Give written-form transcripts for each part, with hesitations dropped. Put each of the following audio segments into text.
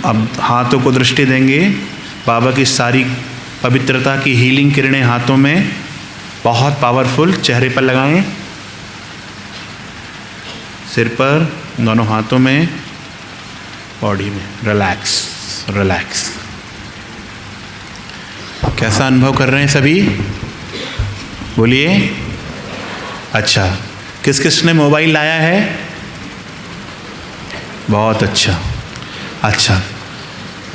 अब हाथों को दृष्टि देंगे, बाबा की सारी पवित्रता की हीलिंग किरणें हाथों में बहुत पावरफुल चेहरे पर लगाएं, सिर पर, दोनों हाथों में, बॉडी में। Relax relax. कैसा अनुभव कर रहे हैं सभी? बोलिए। अच्छा, किस किस ने मोबाइल लाया है? बहुत अच्छा। अच्छा,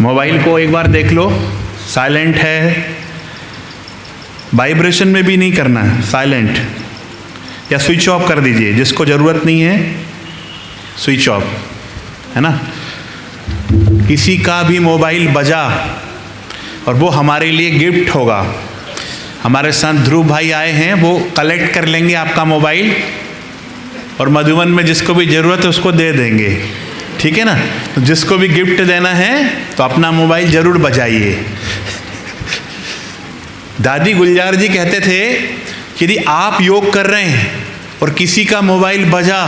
मोबाइल को एक बार देख लो, साइलेंट है, वाइब्रेशन में भी नहीं करना है, साइलेंट, या स्विच ऑफ कर दीजिए, जिसको ज़रूरत नहीं है स्विच ऑफ, है ना। किसी का भी मोबाइल बजा और वो हमारे लिए गिफ्ट होगा। हमारे साथ ध्रुव भाई आए हैं, वो कलेक्ट कर लेंगे आपका मोबाइल और मधुबन में जिसको भी ज़रूरत है उसको दे देंगे, ठीक है ना। तो जिसको भी गिफ्ट देना है तो अपना मोबाइल ज़रूर बजाइए। दादी गुलजार जी कहते थे कि यदि आप योग कर रहे हैं और किसी का मोबाइल बजा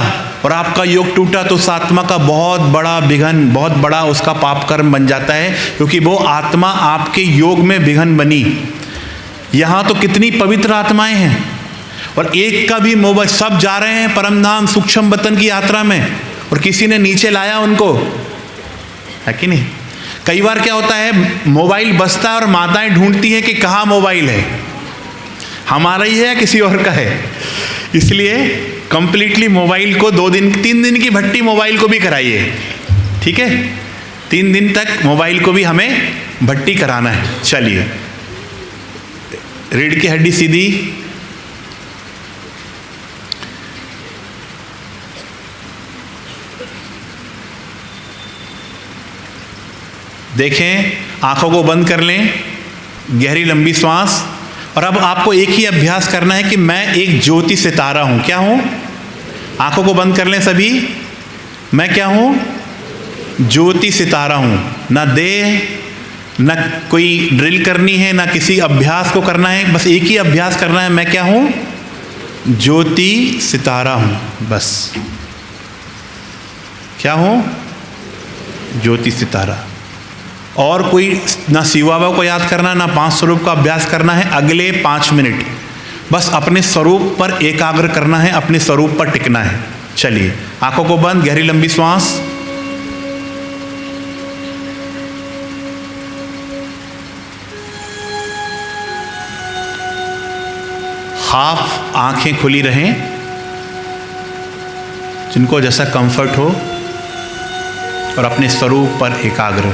और आपका योग टूटा तो उस आत्मा का बहुत बड़ा विघन, बहुत बड़ा उसका पाप कर्म बन जाता है, क्योंकि वो आत्मा आपके योग में विघन बनी। यहाँ तो कितनी पवित्र आत्माएं हैं और एक का भी मोबाइल, सब जा रहे हैं परम धाम सूक्ष्म वतन की यात्रा में और किसी ने नीचे लाया उनको, है कि नहीं। कई बार क्या होता है, मोबाइल बजता है और माताएं ढूंढती हैं कि कहाँ मोबाइल है, हमारा ही है या किसी और का है। इसलिए कंप्लीटली मोबाइल को 2 दिन 3 दिन की भट्टी मोबाइल को भी कराइए, ठीक है। 3 दिन तक मोबाइल को भी हमें भट्टी कराना है। चलिए, रीढ़ की हड्डी सीधी, देखें, आंखों को बंद कर लें, गहरी लंबी सांस। और अब आपको एक ही अभ्यास करना है कि मैं एक ज्योति सितारा हूं। क्या हूं? आंखों को बंद कर लें सभी। मैं क्या हूं? ज्योति सितारा हूं। ना देह, ना कोई ड्रिल करनी है, ना किसी अभ्यास को करना है, बस एक ही अभ्यास करना है। मैं क्या हूं? ज्योति सितारा हूं। बस क्या हूं? ज्योति सितारा। और कोई ना शिव बाबा को याद करना, ना 5 स्वरूप का अभ्यास करना है। अगले 5 मिनट बस अपने स्वरूप पर एकाग्र करना है, अपने स्वरूप पर टिकना है। चलिए, आंखों को बंद, गहरी लंबी सांस। हाफ आंखें खुली रहें, जिनको जैसा कंफर्ट हो, और अपने स्वरूप पर एकाग्र।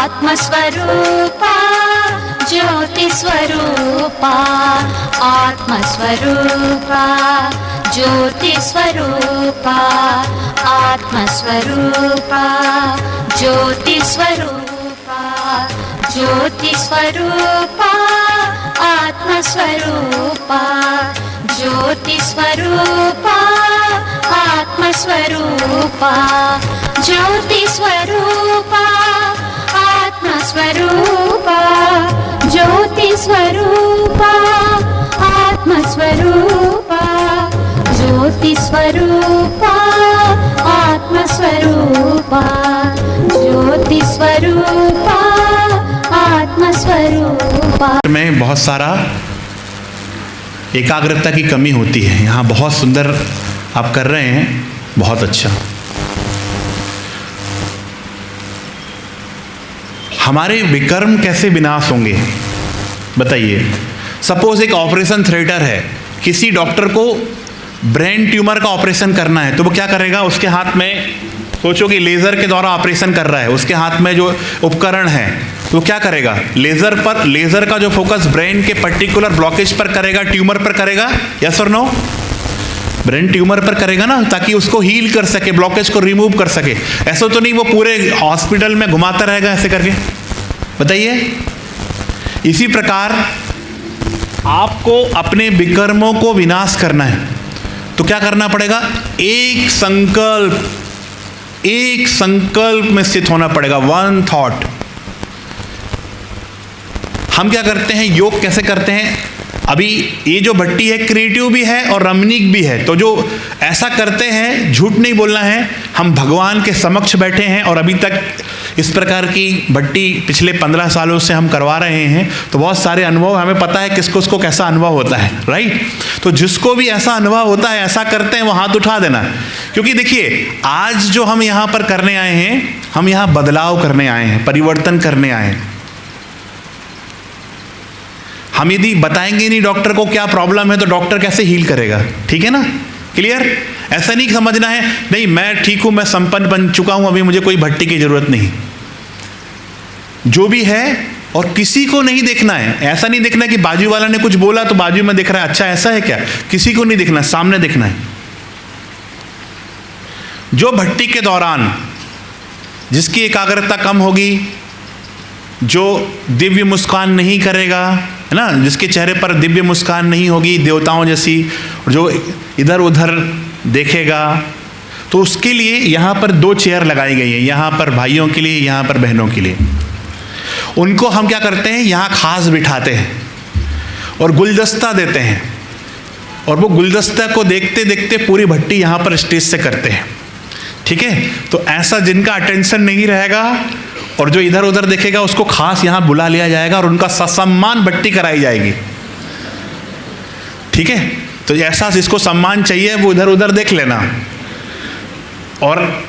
आत्मस्वरूपा ज्योति स्वरूपा आत्मस्वरूपा ज्योति स्वरूपा आत्मस्वरूपा ज्योति स्वरूपा ज्योति स्वरूपा आत्मस्वरूपा ज्योति स्वरूपा आत्मस्वरूपा ज्योति स्वरूपा आत्मस्वरूपा ज्योति स्वरूपा आत्मस्वरूपा ज्योति स्वरूपा आत्मस्वरूपा ज्योति स्वरूपा आत्मस्वरूपा। में बहुत सारा एकाग्रता की कमी होती है। यहाँ बहुत सुंदर आप कर रहे हैं, बहुत अच्छा। हमारे विकर्म कैसे विनाश होंगे बताइए। सपोज एक ऑपरेशन थिएटर है, किसी डॉक्टर को ब्रेन ट्यूमर का ऑपरेशन करना है, तो वो क्या करेगा? उसके हाथ में, सोचो कि लेज़र के द्वारा ऑपरेशन कर रहा है, उसके हाथ में जो उपकरण है, तो क्या करेगा? लेज़र का जो फोकस ब्रेन के पर्टिकुलर ब्लॉकेज पर करेगा, ट्यूमर पर करेगा, यस और नो? ब्रेन ट्यूमर पर करेगा ना, ताकि उसको हील कर सके, ब्लॉकेज को रिमूव कर सके। ऐसा तो नहीं वो पूरे हॉस्पिटल में घुमाता रहेगा ऐसे करके, बताइए। इसी प्रकार आपको अपने विकर्मों को विनाश करना है, तो क्या करना पड़ेगा? एक संकल्प में स्थित होना पड़ेगा, वन थॉट। हम क्या करते हैं, योग कैसे करते हैं? अभी ये जो भट्टी है क्रिएटिव भी है और रमणीक भी है, तो जो ऐसा करते हैं, झूठ नहीं बोलना है, हम भगवान के समक्ष बैठे हैं और अभी तक इस प्रकार की भट्टी पिछले 15 सालों से हम करवा रहे हैं, तो बहुत सारे अनुभव हमें पता है किसको कैसा अनुभव होता है, राइट? तो जिसको भी ऐसा अनुभव होता है, ऐसा करते हैं, वो हाथ उठा देना। क्योंकि देखिए, आज जो हम यहाँ पर करने आए हैं, हम यहाँ बदलाव करने आए हैं, परिवर्तन करने आए हैं। हम यदि बताएंगे नहीं डॉक्टर को क्या प्रॉब्लम है, तो डॉक्टर कैसे हील करेगा? ठीक है ना? क्लियर? ऐसा नहीं समझना है नहीं मैं ठीक हूं, मैं संपन्न बन चुका हूं, अभी मुझे कोई भट्टी की जरूरत नहीं। जो भी है और किसी को नहीं देखना है। ऐसा नहीं देखना कि बाजू वाला ने कुछ बोला तो बाजू में दिख रहा है, अच्छा ऐसा है क्या? किसी को नहीं देखना, सामने देखना है। जो भट्टी के दौरान जिसकी एकाग्रता कम होगी, जो दिव्य मुस्कान नहीं करेगा, है ना, जिसके चेहरे पर दिव्य मुस्कान नहीं होगी देवताओं जैसी, जो इधर उधर देखेगा, तो उसके लिए यहाँ पर 2 चेयर लगाई गई है, यहाँ पर भाइयों के लिए, यहाँ पर बहनों के लिए। उनको हम क्या करते हैं, यहाँ खास बिठाते हैं और गुलदस्ता देते हैं, और वो गुलदस्ता को देखते देखते पूरी भट्टी यहाँ पर स्टेज से करते हैं। ठीक है? तो ऐसा जिनका अटेंशन नहीं रहेगा और जो इधर उधर देखेगा, उसको खास यहाँ बुला लिया जाएगा और उनका ससम्मान भट्टी कराई जाएगी। ठीक है? तो ऐसा जिसको सम्मान चाहिए वो इधर उधर देख लेना, और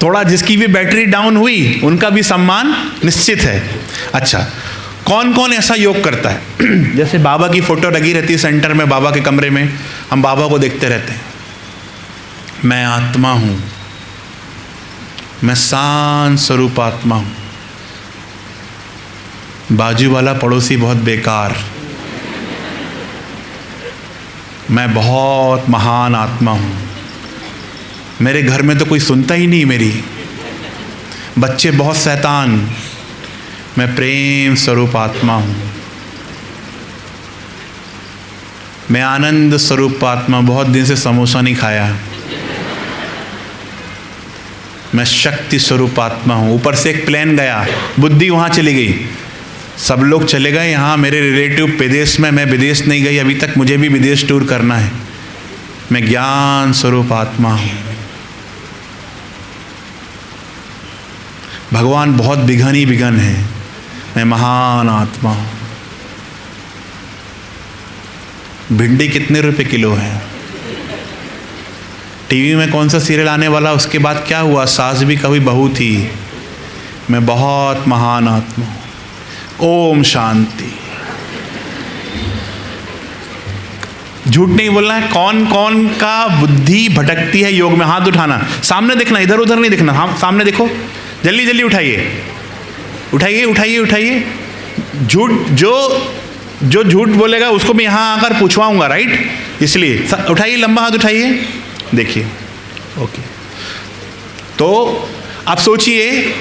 थोड़ा जिसकी भी बैटरी डाउन हुई उनका भी सम्मान निश्चित है। अच्छा, कौन कौन ऐसा योग करता है? जैसे बाबा की फोटो लगी रहती है सेंटर में, बाबा के कमरे में, हम बाबा को देखते रहते हैं। मैं आत्मा हूं, मैं शांत स्वरूप आत्मा हूं। बाजू वाला पड़ोसी बहुत बेकार, मैं बहुत महान आत्मा हूं। मेरे घर में तो कोई सुनता ही नहीं मेरी, बच्चे बहुत शैतान, मैं प्रेम स्वरूप आत्मा हूं। मैं आनंद स्वरूप आत्मा, बहुत दिन से समोसा नहीं खाया। मैं शक्ति स्वरूप आत्मा हूं। ऊपर से एक प्लेन गया, बुद्धि वहां चली गई, सब लोग चले गए, यहाँ मेरे रिलेटिव विदेश में, मैं विदेश नहीं गई अभी तक, मुझे भी विदेश टूर करना है। मैं ज्ञान स्वरूप आत्मा हूं। भगवान बहुत विघन ही विघन है, मैं महान आत्मा हूं। भिंडी कितने रुपए किलो है? टीवी में कौन सा सीरियल आने वाला, उसके बाद क्या हुआ? सास भी कभी बहू थी। मैं बहुत महान आत्मा हूं। ओम शांति। झूठ नहीं बोलना है। कौन कौन का बुद्धि भटकती है योग में? हाथ उठाना, सामने देखना, इधर उधर नहीं देखना। हाँ, सामने देखो, जल्दी जल्दी उठाइए। उठाइए उठाइए उठाइए। झूठ जो झूठ बोलेगा उसको मैं यहाँ आकर पूछवाऊंगा, राइट? इसलिए उठाइए, लंबा हाथ उठाइए, देखिए। ओके, तो अब सोचिए,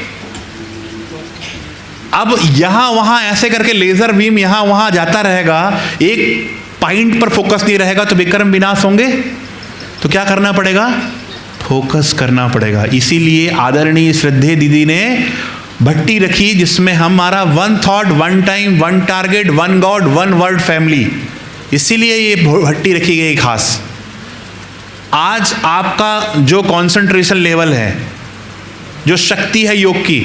अब यहां वहां ऐसे करके लेजर बीम यहां वहां जाता रहेगा, एक पॉइंट पर फोकस नहीं रहेगा तो विक्रम विनाश होंगे। तो क्या करना पड़ेगा? फोकस करना पड़ेगा। इसीलिए आदरणीय श्रद्धेय दीदी ने भट्टी रखी, जिसमें हमारा one thought, one time, one target, one God, one world family. इसीलिए ये भट्टी रखी गई खास। आज आपका जो कंसंट्रेशन लेवल है, जो शक्ति है योग की,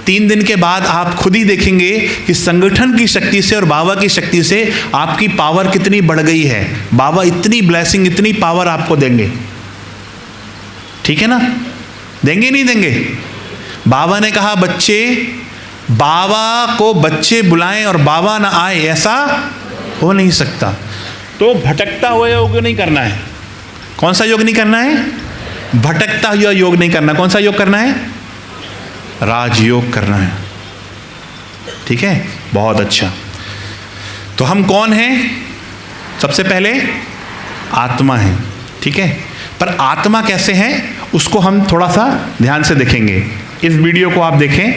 3 दिन के बाद आप खुद ही देखेंगे कि संगठन की शक्ति से और बाबा की शक्ति से आपकी पावर कितनी बढ़ गई है। बाबा इतनी ब्लेसिंग, इतनी पावर आपको देंगे, ठीक है ना? देंगे नहीं देंगे? बाबा ने कहा बच्चे, बाबा को बच्चे बुलाएं और बाबा ना आए, ऐसा हो नहीं सकता। तो भटकता हुआ योग नहीं करना है। कौन सा योग नहीं करना है? भटकता हुआ योग नहीं करना। कौन सा योग करना है? राजयोग करना है, ठीक है? बहुत अच्छा। तो हम कौन हैं? सबसे पहले आत्मा है, ठीक है? पर आत्मा कैसे है उसको हम थोड़ा सा ध्यान से देखेंगे। इस वीडियो को आप देखें,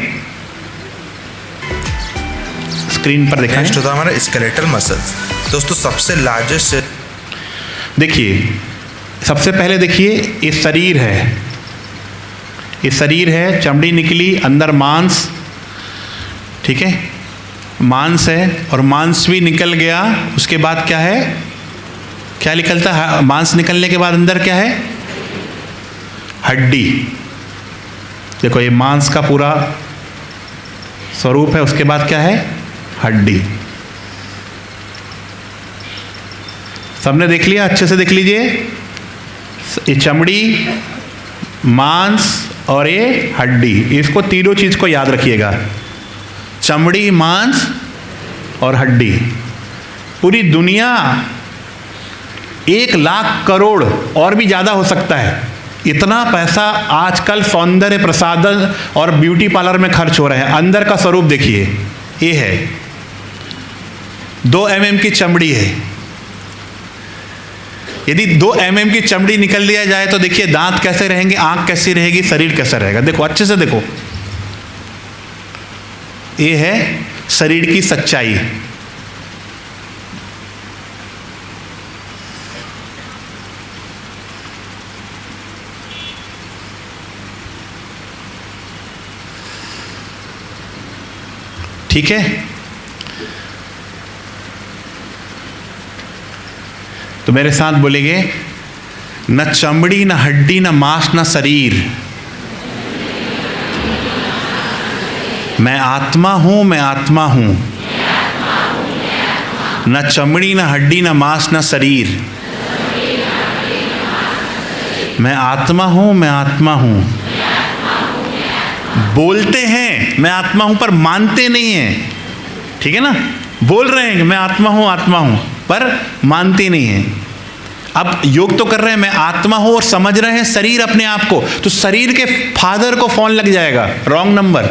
स्क्रीन पर देखें। नेक्स्ट होता है हमारा स्केलेटल मसल्स। दोस्तों सबसे लार्जेस्ट, देखिए सबसे पहले देखिए, ये शरीर है, ये शरीर है, चमड़ी निकली, अंदर मांस, ठीक है? मांस है और मांस भी निकल गया। उसके बाद क्या है? क्या निकलता है? मांस निकलने के बाद अंदर क्या है? हड्डी। देखो ये मांस का पूरा स्वरूप है। उसके बाद क्या है? हड्डी। सबने देख लिया? अच्छे से देख लीजिए। ये चमड़ी, मांस और ये हड्डी, इसको तीनों चीज को याद रखिएगा। चमड़ी, मांस और हड्डी। पूरी दुनिया 1 लाख करोड़ और भी ज्यादा हो सकता है, इतना पैसा आजकल सौंदर्य प्रसाधन और ब्यूटी पार्लर में खर्च हो रहा है। अंदर का स्वरूप देखिए, ये है 2 mm की चमड़ी है। यदि 2 mm की चमड़ी निकल दिया जाए तो देखिए दांत कैसे रहेंगे, आंख कैसी रहेगी, शरीर कैसा रहेगा। देखो अच्छे से देखो, ये है शरीर की सच्चाई। ठीक है? तो मेरे साथ बोलेंगे, न चमड़ी, न हड्डी, न मांस, न शरीर, मैं आत्मा हूं, मैं आत्मा हूं। न चमड़ी, न हड्डी, न मांस, न शरीर, मैं आत्मा हूं, मैं आत्मा हूं। बोलते हैं मैं आत्मा हूं पर मानते नहीं हैं, ठीक है ना? बोल रहे हैं कि मैं आत्मा हूं, आत्मा हूं, पर मानते नहीं हैं। अब योग तो कर रहे हैं मैं आत्मा हूं और समझ रहे हैं शरीर अपने आप को, तो शरीर के फादर को फोन लग जाएगा, रॉन्ग नंबर।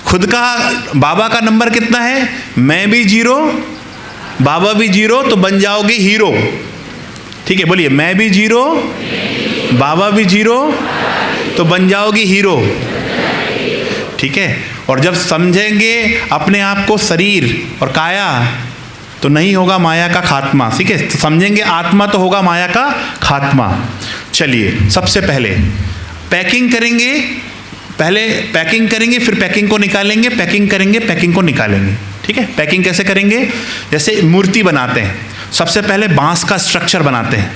खुद का बाबा का नंबर कितना है? मैं भी 0, बाबा भी 0, तो बन जाओगे हीरो। ठीक है, बोलिए, मैं भी 0, बाबा भी 0, तो बन जाओगे हीरो। ठीक है? और जब समझेंगे अपने आप को शरीर और काया, तो नहीं होगा माया का खात्मा। ठीक है? तो समझेंगे आत्मा तो होगा माया का खात्मा। चलिए, सबसे पहले पैकिंग करेंगे, पहले पैकिंग करेंगे, फिर पैकिंग को निकालेंगे, पैकिंग करेंगे, पैकिंग को निकालेंगे। ठीक है? पैकिंग कैसे करेंगे? जैसे मूर्ति बनाते हैं, सबसे पहले बांस का स्ट्रक्चर बनाते हैं,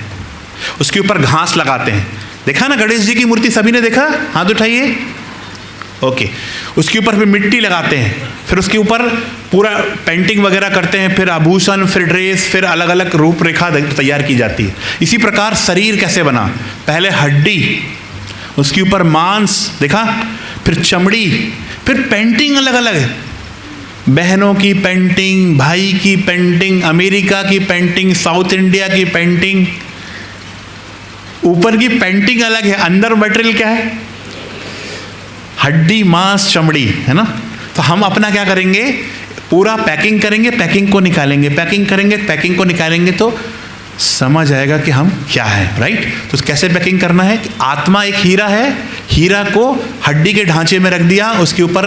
उसके ऊपर घास लगाते हैं। देखा ना गणेश जी की मूर्ति, सभी ने देखा? हाथ उठाइए। ओके, उसके ऊपर फिर मिट्टी लगाते हैं, फिर उसके ऊपर पूरा पेंटिंग वगैरह करते हैं, फिर आभूषण, फिर ड्रेस, फिर अलग अलग रूपरेखा तैयार की जाती है। इसी प्रकार शरीर कैसे बना? पहले हड्डी, उसके ऊपर मांस, देखा, फिर चमड़ी, फिर पेंटिंग अलग अलग है, बहनों की पेंटिंग, भाई की पेंटिंग, अमेरिका की पेंटिंग, साउथ इंडिया की पेंटिंग। ऊपर की पेंटिंग अलग है, अंदर मटेरियल क्या है? हड्डी मांस चमड़ी, है ना। तो हम अपना क्या करेंगे, पूरा पैकिंग करेंगे, पैकिंग को निकालेंगे, पैकिंग करेंगे, पैकिंग को निकालेंगे, तो समझ आएगा कि हम क्या है, राइट। तो कैसे पैकिंग करना है कि आत्मा एक हीरा है, हीरा को हड्डी के ढांचे में रख दिया, उसके ऊपर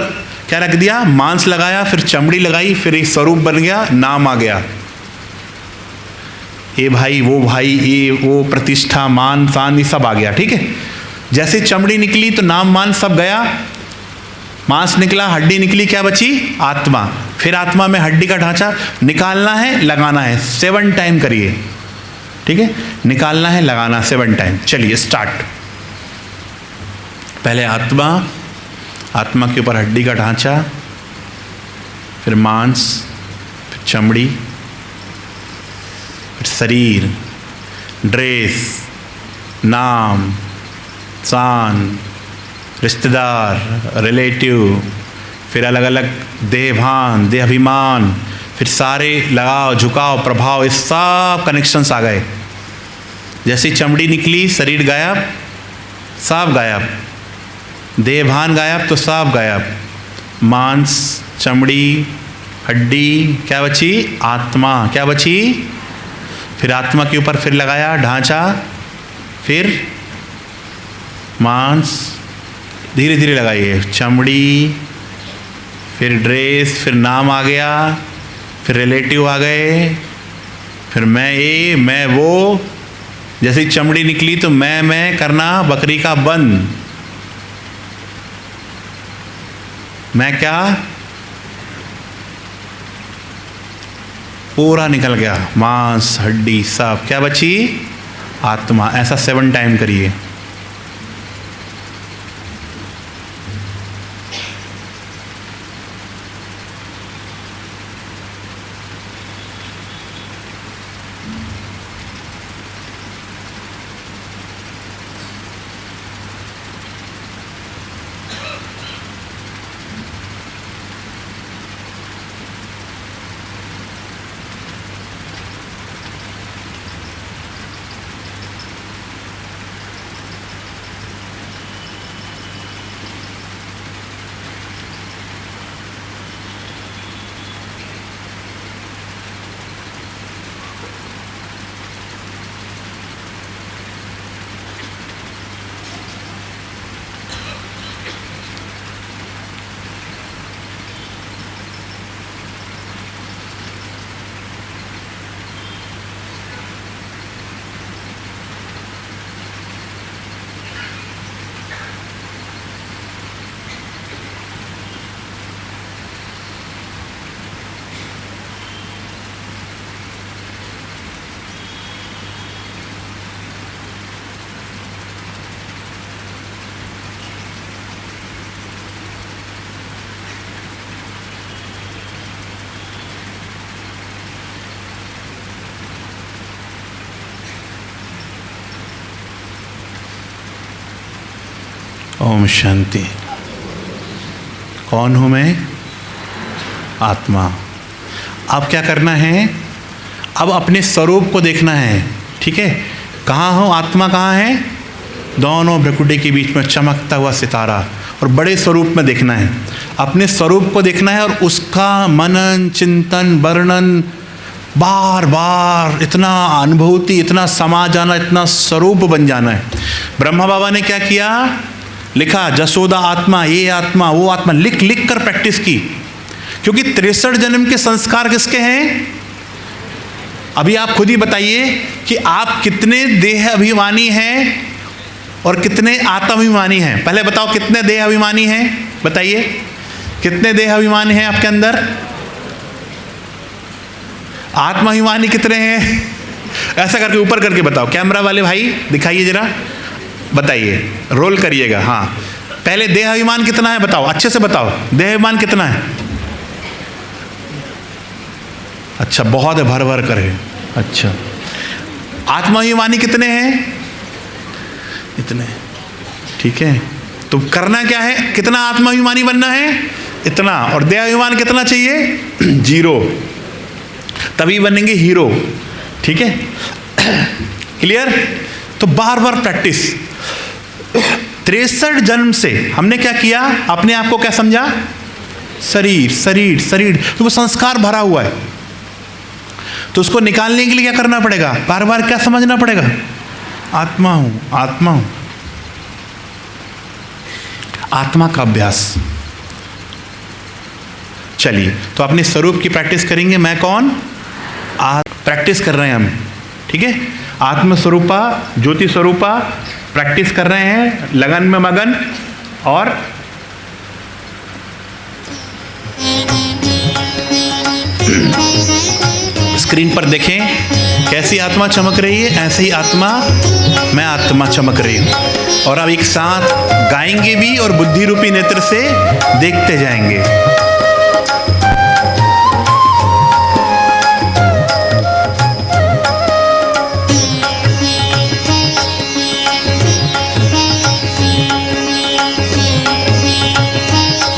क्या रख दिया, मांस लगाया, फिर चमड़ी लगाई, फिर एक स्वरूप बन गया, नाम आ गया, ये भाई, ये वो प्रतिष्ठा, मान शान, ये सब आ गया, ठीक है। जैसे चमड़ी निकली तो नाम मान सब गया, मांस निकला, हड्डी निकली, क्या बची, आत्मा। फिर आत्मा में हड्डी का ढांचा निकालना है, लगाना है, 7 टाइम करिए, ठीक है। निकालना है, लगाना 7 टाइम। चलिए स्टार्ट। पहले आत्मा, आत्मा के ऊपर हड्डी का ढांचा, फिर मांस, फिर चमड़ी, फिर शरीर, ड्रेस, नाम, शान, रिश्तेदार, रिलेटिव, फिर अलग अलग देहभान, देहाभिमान, फिर सारे लगाव, झुकाव, प्रभाव, ये सब कनेक्शंस आ गए। जैसे चमड़ी निकली, शरीर गायब, सब गायब, देहभान गायब, तो सब गायब, मांस, चमड़ी, हड्डी, क्या बची, आत्मा, क्या बची। फिर आत्मा के ऊपर फिर लगाया ढांचा, फिर मांस, धीरे धीरे लगाइए, चमड़ी, फिर ड्रेस, फिर नाम आ गया, फिर रिलेटिव आ गए, फिर मैं ये, मैं वो। जैसे ही चमड़ी निकली तो मैं करना बकरी का बंद, मैं क्या, पूरा निकल गया, मांस, हड्डी, सब, क्या बची, आत्मा। ऐसा 7 टाइम करिए। ओम शांति। कौन हूँ मैं? आत्मा। अब क्या करना है? अब अपने स्वरूप को देखना है, ठीक है। कहाँ हो? आत्मा कहाँ है? दोनों भ्रकुटी के बीच में चमकता हुआ सितारा, और बड़े स्वरूप में देखना है, अपने स्वरूप को देखना है, और उसका मनन, चिंतन, वर्णन, बार बार इतना अनुभूति, इतना समा जाना, इतना स्वरूप बन जाना है। ब्रह्मा बाबा ने क्या किया? लिखा जसोदा आत्मा, ये आत्मा, वो आत्मा, लिख लिख कर प्रैक्टिस की, क्योंकि 63 जन्म के संस्कार किसके हैं? अभी आप खुद ही बताइए कि आप कितने देह अभिमानी हैं और कितने आत्माभिमानी हैं। पहले बताओ कितने देह अभिमानी हैं, बताइए कितने देह अभिमानी हैं आपके अंदर? आत्माभिमानी कितने हैं? ऐसा करके ऊपर करके बताओ। कैमरा वाले भाई दिखाइए जरा, बताइए, रोल करिएगा। हाँ, पहले देह अभिमान कितना है बताओ, अच्छे से बताओ, देह अभिमान कितना है? अच्छा, बहुत है, भर भर कर है। अच्छा, आत्माभिमानी कितने हैं? इतने, ठीक है। तो करना क्या है? कितना आत्माभिमानी बनना है? इतना। और देह अभिमान कितना चाहिए? 0। तभी बनेंगे हीरो, ठीक है। क्लियर? तो बार बार प्रैक्टिस। 63 जन्म से हमने क्या किया, अपने आप को क्या समझा, शरीर शरीर शरीर, तो वो संस्कार भरा हुआ है। तो उसको निकालने के लिए क्या करना पड़ेगा, बार बार क्या समझना पड़ेगा, आत्मा हूं आत्मा हूं। आत्मा का अभ्यास। चलिए तो अपने स्वरूप की प्रैक्टिस करेंगे। मैं कौन, प्रैक्टिस कर रहे हैं हम, ठीक है। आत्म स्वरूपा ज्योति स्वरूपा प्रैक्टिस कर रहे हैं, लगन में मगन। और स्क्रीन पर देखें कैसी आत्मा चमक रही है, ऐसे ही आत्मा, मैं आत्मा चमक रही हूं। और अब एक साथ गाएंगे भी और बुद्धि रूपी नेत्र से देखते जाएंगे।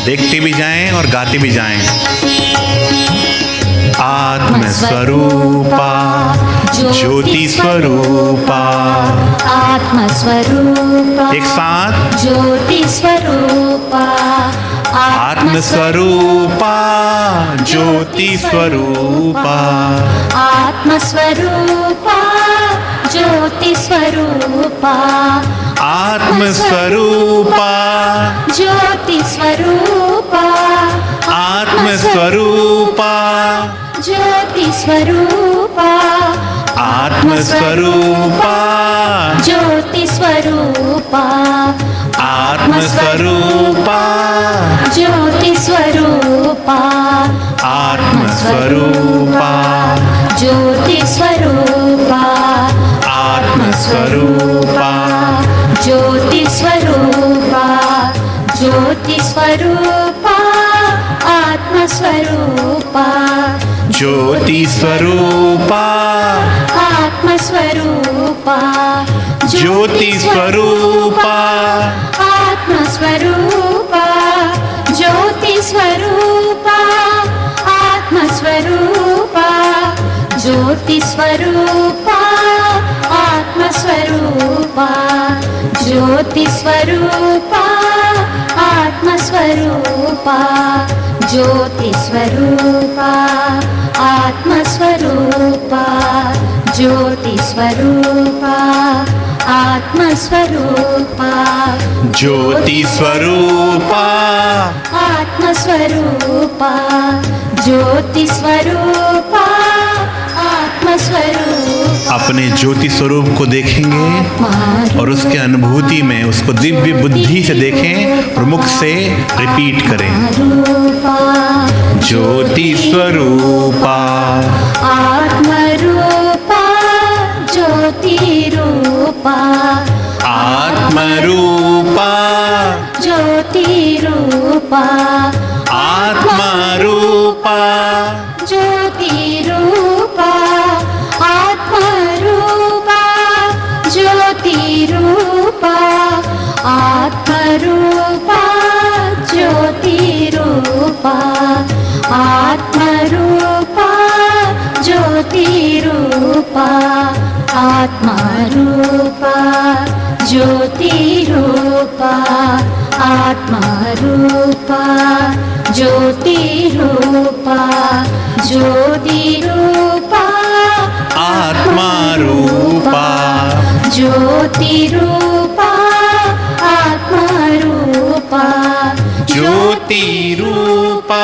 देखते भी जाएं और गाते भी जाएं। आत्म स्वरूपा ज्योति स्वरूपा, आत्म स्वरूपा एक साथ, ज्योति स्वरूपा, आत्म स्वरूपा ज्योति स्वरूपा, आत्म स्वरूपा ज्योति स्वरूपा, आत्म स्वरूपा ज्योति स्वरूपा, आत्म स्वरूपा ज्योति स्वरूपा, आत्म स्वरूपा ज्योति स्वरूपा, आत्म स्वरूपा ज्योति स्वरूपा, आत्म स्वरूपा ज्योति स्वरूपा, आत्म स्वरूपा ज्योति स्वरूपा, ज्योति स्वरूपा, आत्म स्वरूपा, ज्योति स्वरूपा आत्म स्वरूपा, ज्योति स्वरूपा आत्म स्वरूपा, ज्योति स्वरूपा, आत्म स्वरूपा, ज्योति स्वरूपा, आत्म स्वरूपा, ज्योति स्वरूपा, आत्म स्वरूपा, ज्योति स्वरूपा, आत्म स्वरूपा, ज्योति स्वरूपा, आत्म स्वरूपा, ज्योति स्वरूपा आत्म स्वरूपा, ज्योति स्वरूपा, आत्म स्वरूपा। अपने ज्योति स्वरूप को देखेंगे और उसके अनुभूति में उसको दिव्य बुद्धि से देखें और मुख से रिपीट करें। ज्योति स्वरूपा आत्म रूपा, ज्योति रूपा, आत्म रूपा ज्योति रूपा, आत्म रूपा ज्योति रूपा, आत्म रूपा, ज्योति रूपा, आत्म रूपा, ज्योति रूपा, आत्म रूपा, ज्योति रूपा, आत्म रूपा, ज्योति रूपा, आत्म रूपा, ज्योति रूपा, ज्योति रूपा, आत्मा रूपा ज्योति रूपा, आत्मा रूपा, ज्योति रूपा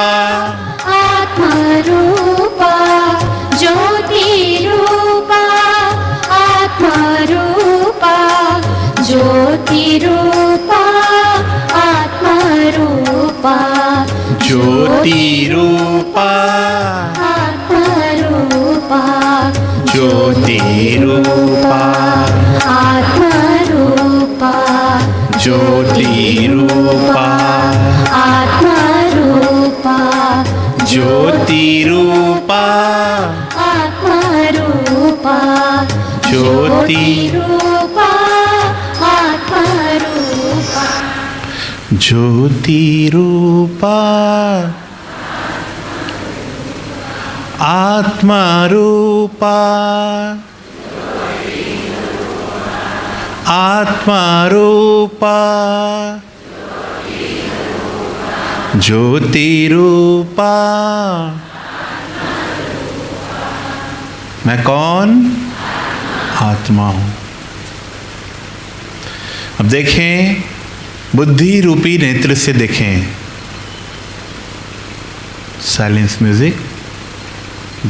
आत्मा रूपा, ज्योति रूपा, आत्मा रूपा, ज्योति रूपा, आत्मा रूपा, ज्योति रूपा आत्मा रूपा, ज्योति रूपा आत्मा रूपा, ज्योति रूपा आत्मा रूपा, ज्योति रूपा आत्मा रूपा, ज्योति रूपा, आत्मा रूपा, ज्योति रूपा आत्मा रूपा आत्मा रूपा ज्योति रूपा। मैं कौन? आत्मा हूं। अब देखें, बुद्धि रूपी नेत्र से देखें। Silence music.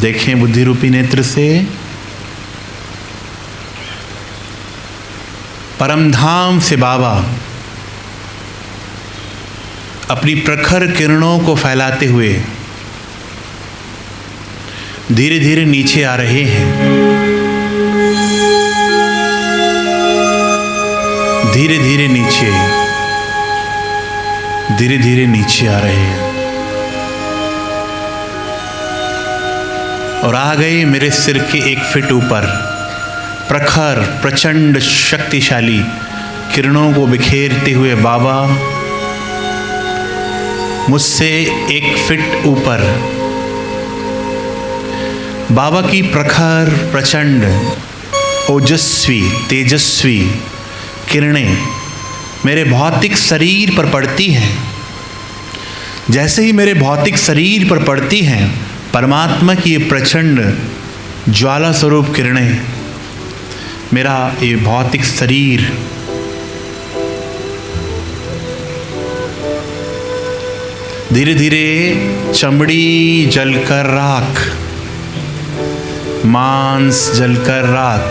देखें बुद्धि रूपी नेत्र से परमधाम से बाबा अपनी प्रखर किरणों को फैलाते हुए धीरे धीरे नीचे आ रहे हैं। धीरे धीरे नीचे, धीरे धीरे नीचे आ रहे हैं और आ गए मेरे सिर के 1 फीट ऊपर। प्रखर प्रचंड शक्तिशाली किरणों को बिखेरते हुए बाबा मुझसे 1 फीट ऊपर। बाबा की प्रखर प्रचंड ओजस्वी तेजस्वी किरणें मेरे भौतिक शरीर पर पड़ती हैं। जैसे ही मेरे भौतिक शरीर पर पड़ती हैं, परमात्मा की ये प्रचंड ज्वाला स्वरूप किरणें मेरा ये भौतिक शरीर धीरे धीरे चमड़ी जलकर राख, मांस जलकर राख,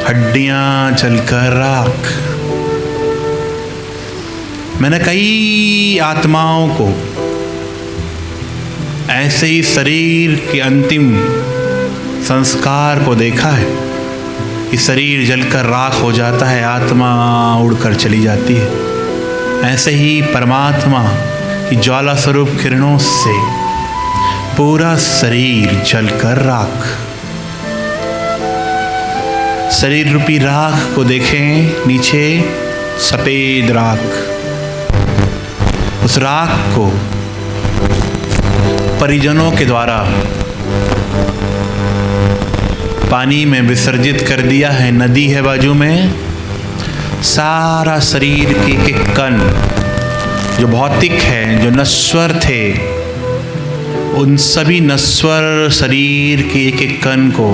हड्डियां जलकर राख। मैंने कई आत्माओं को ऐसे ही शरीर के अंतिम संस्कार को देखा है कि शरीर जलकर राख हो जाता है, आत्मा उड़कर चली जाती है। ऐसे ही परमात्मा की ज्वाला स्वरूप किरणों से पूरा शरीर जलकर राख। शरीर रूपी राख को देखें, नीचे सफेद राख। उस राख को परिजनों के द्वारा पानी में विसर्जित कर दिया है। नदी है बाजू में। सारा शरीर के एक कण जो भौतिक है, जो नश्वर थे, उन सभी नश्वर शरीर के एक एक कण को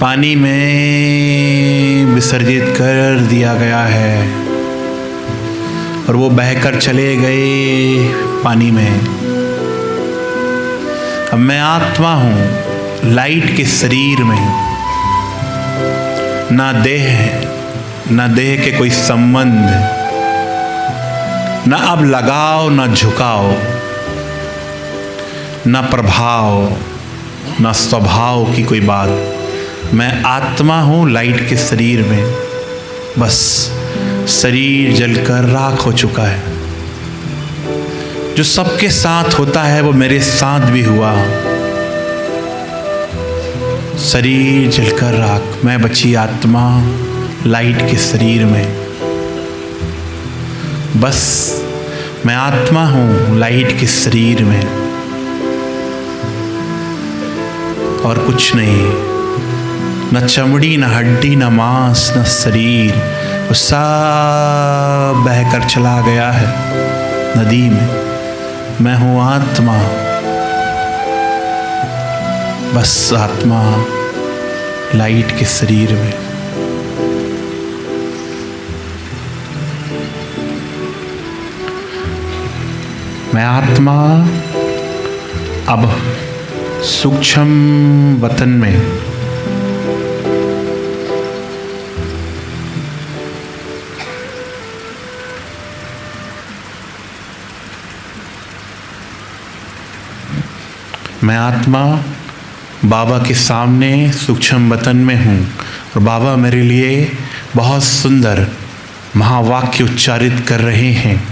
पानी में विसर्जित कर दिया गया है और वो बहकर चले गए पानी में। अब मैं आत्मा हूँ लाइट के शरीर में। ना देह के कोई संबंध, ना अब लगाव, ना झुकाव, ना प्रभाव, ना स्वभाव की कोई बात। मैं आत्मा हूँ लाइट के शरीर में। बस शरीर जलकर राख हो चुका है। जो सबके साथ होता है वो मेरे साथ भी हुआ। शरीर जलकर राख। मैं बची आत्मा लाइट के शरीर में। बस मैं आत्मा हूँ लाइट के शरीर में और कुछ नहीं। न चमड़ी, न हड्डी, न मांस, न शरीर। वो सब बहकर चला गया है नदी में। मैं हूँ आत्मा, बस आत्मा लाइट के शरीर में। मैं आत्मा अब सूक्ष्म वतन में मैं आत्मा बाबा के सामने सूक्ष्म वतन में हूँ और बाबा मेरे लिए बहुत सुंदर महावाक्य उच्चारित कर रहे हैं।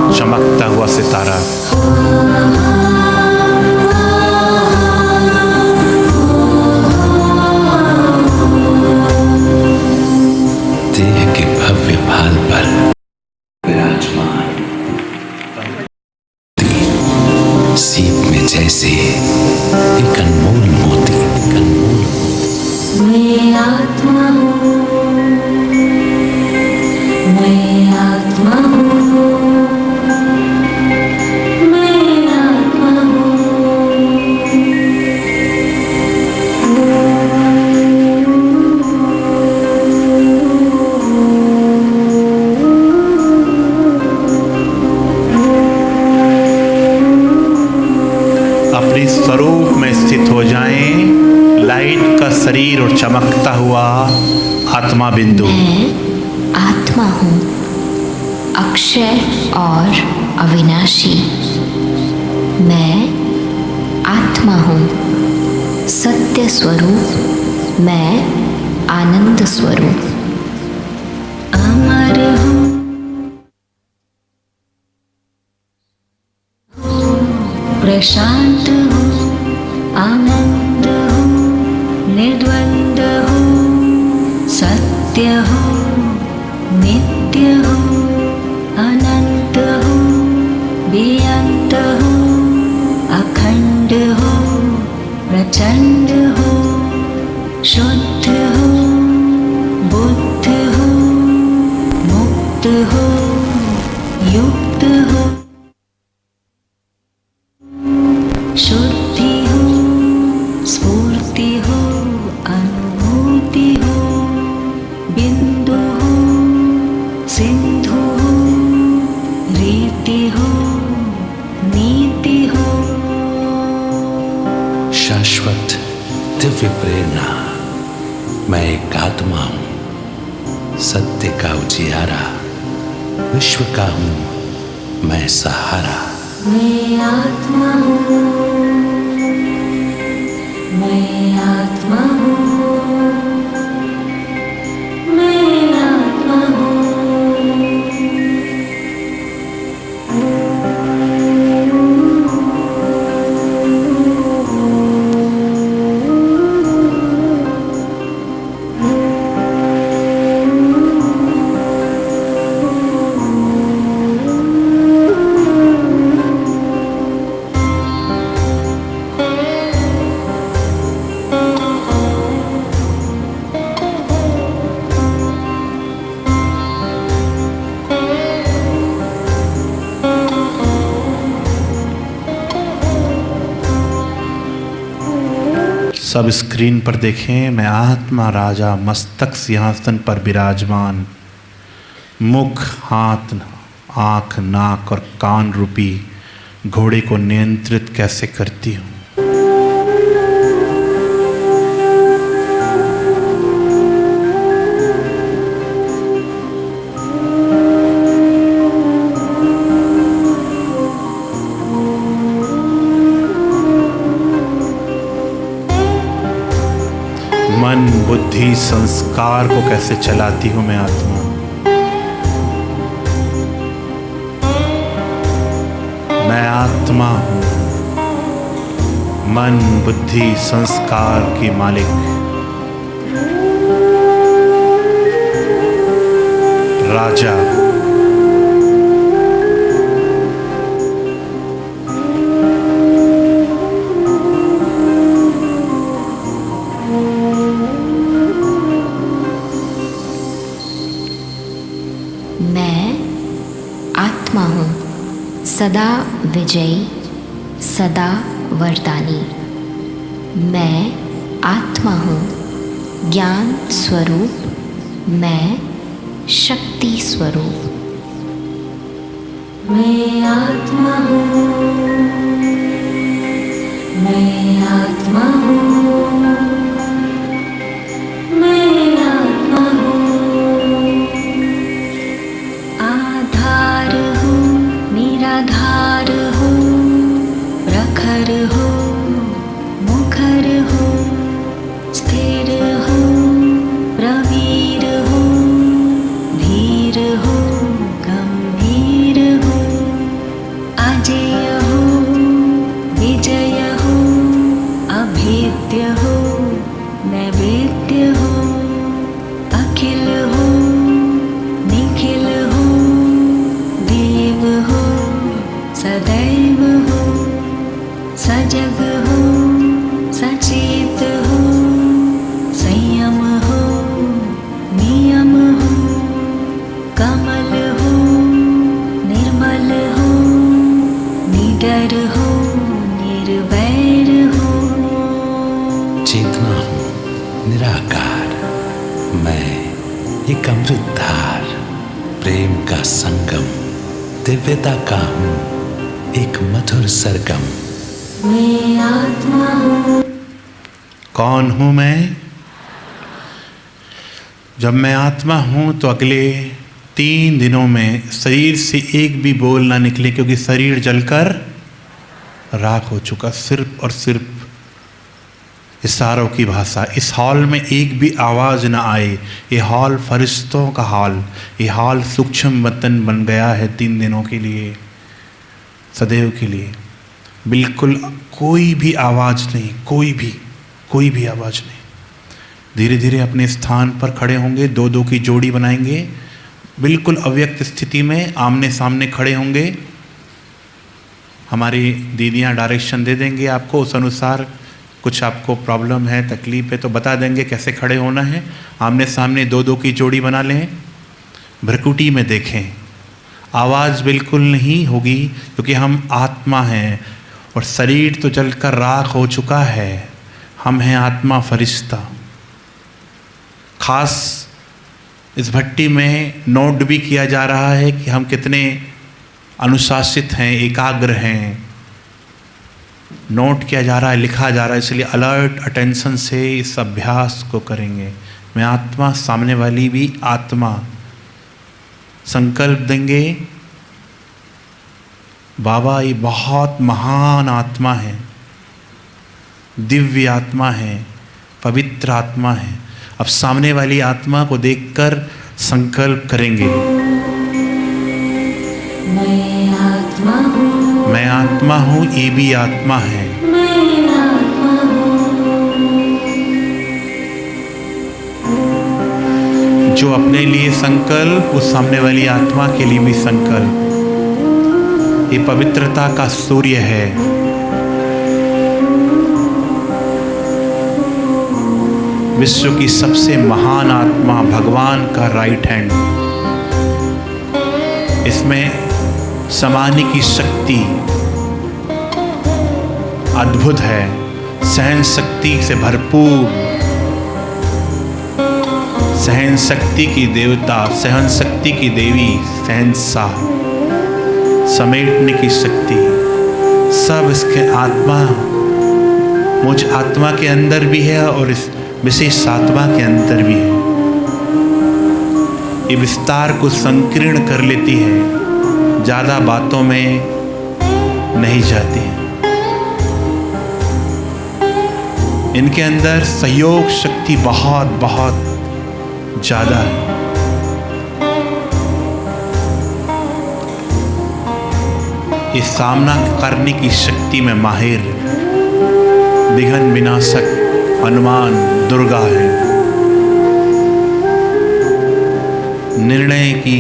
चमकता हुआ सितारा। देह के भव्य भाल पर विराजमान सीप में जैसे एक अनमोल मोती, मैं आत्मा हूँ, मैं आत्मा हूँ, मैं आत्मा हूँ। अपने स्वरूप में स्थित हो जाएं, लाइट का शरीर और चमकता हुआ आत्मा बिंदु। मैं आत्मा हूँ, अक्षय और अविनाशी। मैं आत्मा हूँ, सत्य स्वरूप। मैं आनंद स्वरूप। अमर हूँ, प्रशांत हूँ, आनंद हूँ, निर्द्वंद हूँ, सत्य हूँ, नित्य हूँ, अनंत हूँ, बेअंत हूँ, अखंड हूँ, प्रचंड हूँ, शुद्ध हूँ, बुद्ध हूँ, मुक्त हूँ, युक्त हूँ, शुद्धि हूँ, स्फूर्ति हूँ, अनुभूति हूँ, बिंदु हूँ, सिंधु हूँ, रीति हूँ, नीति हूँ। शाश्वत दिव्य प्रेरणा। मैं एक आत्मा हूँ, सत्य का उजियारा। विश्व का हूँ मैं सहारा। मैं आत्मा हूँ, मैं आत्मा हूँ, मैं आत्मा हूँ। सब स्क्रीन पर देखें, मैं आत्मा राजा मस्तक सिंहासन पर विराजमान, मुख, हाथ, आँख, नाक और कान रूपी घोड़े को नियंत्रित कैसे करती हूँ। मन, बुद्धि, संस्कार को कैसे चलाती हूँ मैं आत्मा। मैं आत्मा हूँ, मन, बुद्धि, संस्कार की मालिक। राजा। मैं आत्मा हूँ, सदा विजयी, सदा वरदानी। मैं आत्मा हूँ, ज्ञान स्वरूप। मैं शक्ति स्वरूप। मैं आत्मा हूँ, मैं आत्मा हूँ, मैं आत्मा हूँ। आधार हूँ, निराधार हूँ, प्रखर हूँ, मुखर हूँ, स्थिर हूँ, प्रवीर हूँ, धीर हूँ, गंभीर हूँ। सजग हो सचेत हो संयम हो नियम हो कमल हो निर्मल हो निडर हो निर्वैर हो। चेतना हूँ निराकार, मैं एक अमृत धार, प्रेम का संगम, दिव्यता का हूँ एक मधुर सरगम। मैं आत्मा हूँ। कौन हूँ मैं? जब मैं आत्मा हूँ तो अगले 3 दिनों में शरीर से एक भी बोल ना निकले, क्योंकि शरीर जलकर राख हो चुका। सिर्फ और सिर्फ इशारों की भाषा। इस हॉल में एक भी आवाज़ ना आए। ये हॉल फरिश्तों का हॉल, ये हॉल सूक्ष्म वतन बन गया है 3 दिनों के लिए, सदैव के लिए। बिल्कुल कोई भी आवाज़ नहीं, कोई भी आवाज़ नहीं। धीरे धीरे अपने स्थान पर खड़े होंगे, 2-2 की जोड़ी बनाएंगे, बिल्कुल अव्यक्त स्थिति में आमने सामने खड़े होंगे। हमारी दीदियाँ डायरेक्शन दे देंगे आपको, उस अनुसार कुछ आपको प्रॉब्लम है, तकलीफ है तो बता देंगे कैसे खड़े होना है। आमने सामने 2-2 की जोड़ी बना लें, भ्रकुटी में देखें। आवाज़ बिल्कुल नहीं होगी, क्योंकि हम आत्मा हैं और शरीर तो जलकर राख हो चुका है। हम हैं आत्मा फरिश्ता। खास इस भट्टी में नोट भी किया जा रहा है कि हम कितने अनुशासित हैं, एकाग्र हैं। नोट किया जा रहा है, लिखा जा रहा है, इसलिए अलर्ट अटेंशन से इस अभ्यास को करेंगे। मैं आत्मा, सामने वाली भी आत्मा। संकल्प देंगे, बाबा ये बहुत महान आत्मा है, दिव्य आत्मा है, पवित्र आत्मा है। अब सामने वाली आत्मा को देखकर संकल्प करेंगे, मैं आत्मा हूँ। मैं आत्मा हूँ, ये भी आत्मा है। मैं आत्मा हूँ। जो अपने लिए संकल्प, उस सामने वाली आत्मा के लिए भी संकल्प। ये पवित्रता का सूर्य है। विश्व की सबसे महान आत्मा, भगवान का राइट हैंड। इसमें समाने की शक्ति अद्भुत है, सहन शक्ति से भरपूर, सहन शक्ति की देवता, सहन शक्ति की देवी, सहनशाह, समेटने की शक्ति, सब इसके आत्मा, मुझ आत्मा के अंदर भी है और इस विशेष आत्मा के अंदर भी है। ये विस्तार को संकीर्ण कर लेती है, ज़्यादा बातों में नहीं जाती है। इनके अंदर सहयोग शक्ति बहुत बहुत ज़्यादा है। ये सामना करने की शक्ति में माहिर, विघ्न विनाशक हनुमान दुर्गा है। निर्णय की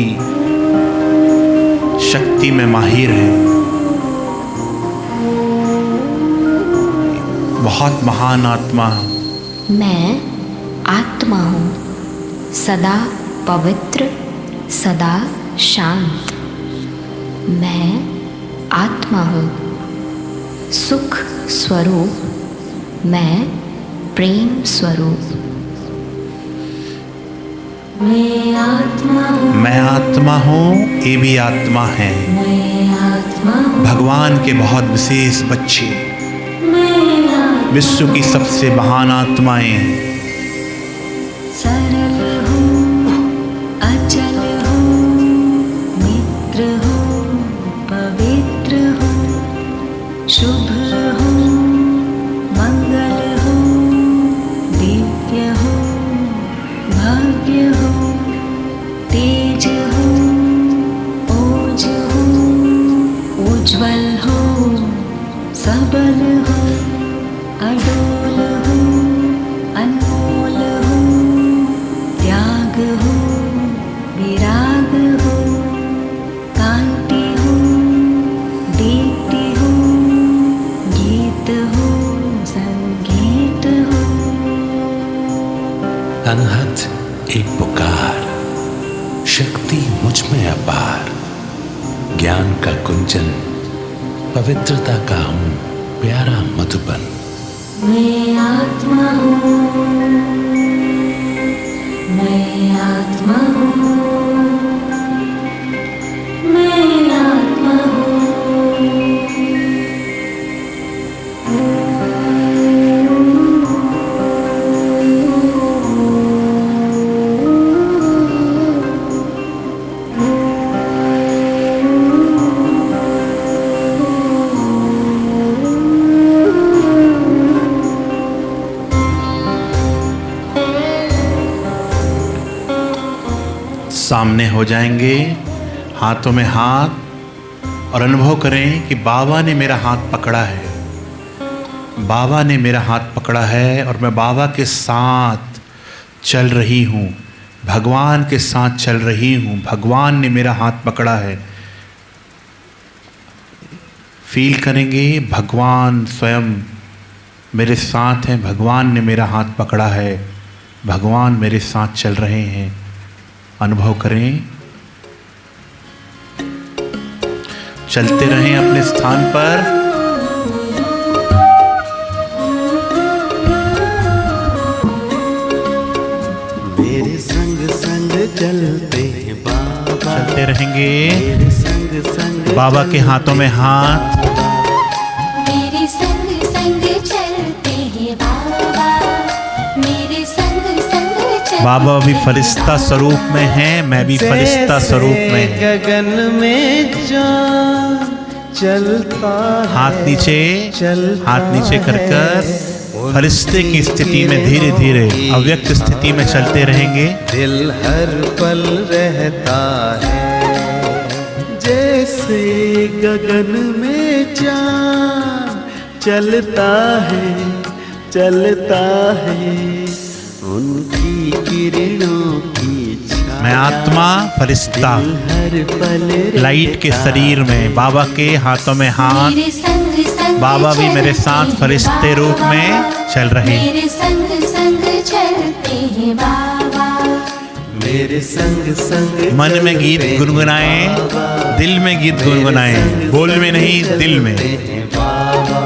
शक्ति में माहिर है। बहुत महान आत्मा। मैं आत्मा हूँ, सदा पवित्र, सदा शांत। मैं आत्मा हूँ, सुख स्वरूप, मैं प्रेम स्वरूप। मैं आत्मा हूँ। मैं आत्मा हूँ, ये भी आत्मा है। मैं आत्मा हूँ। भगवान के बहुत विशेष बच्चे, मैं आत्मा। विश्व की सबसे महान आत्माएं। सरल हूँ, अचल हूँ, मित्र हूँ, पवित्र हूँ, शुभ हूँ, मंगल हूँ, दिव्य हूँ, भाग्य हूँ, तेज हूँ, ओज हूँ, उज्ज्वल हूँ, सबल हूँ, अडोल हूँ, अनमोल हूँ, त्याग हूँ, विराग हूँ, कांति हूँ, दीप्ति हूँ, गीत अनहद एक पुकार, शक्ति मुझ में अपार, ज्ञान का कुंजन, पवित्रता का हूँ प्यारा मधुबन। मैं आत्मा हूँ, मैं आत्मा हूँ, मैं आत्मा हूँ। सामने हो जाएंगे, हाथों में हाथ, और अनुभव करें कि बाबा ने मेरा हाथ पकड़ा है। बाबा ने मेरा हाथ पकड़ा है और मैं बाबा के साथ चल रही हूँ, भगवान के साथ चल रही हूँ। भगवान ने मेरा हाथ पकड़ा है। फील करेंगे भगवान स्वयं मेरे साथ हैं, भगवान ने मेरा हाथ पकड़ा है, भगवान मेरे साथ चल रहे हैं। अनुभव करें, चलते रहें अपने स्थान पर। मेरे संग संग चलते हैं बाबा, चलते रहेंगे, मेरे संग संग बाबा के हाथों में हाथ। मेरे संग संग चलते हैं बाबा, मेरे संग संग चलते। बाबा भी फरिश्ता स्वरूप में हैं, मैं भी फरिश्ता स्वरूप में हूं। गगन में चाँद चलता है, हाथ नीचे, चलता हाथ नीचे कर कर है। फरिश्ते की स्थिति में धीरे धीरे अव्यक्त स्थिति में चलते रहेंगे। दिल हर पल रहता है, जैसे गगन में चाँद चलता है, चलता है। उनकी किरणों की छाया, मैं आत्मा फरिश्ता, हर पल लाइट के शरीर में, बाबा के हाथों में हाथ। मेरे संग संग बाबा भी मेरे साथ चलते फरिश्ते हैं रूप में बाबा, चल रहे हैं। मेरे संग संग चलते हैं बाबा, मेरे संग संग मन में गीत चलते गुनगुनाएं, बाबा, दिल में गीत मेरे गुनगुनाएं, संग बोल में संग नहीं दिल में। चलते हैं बाबा।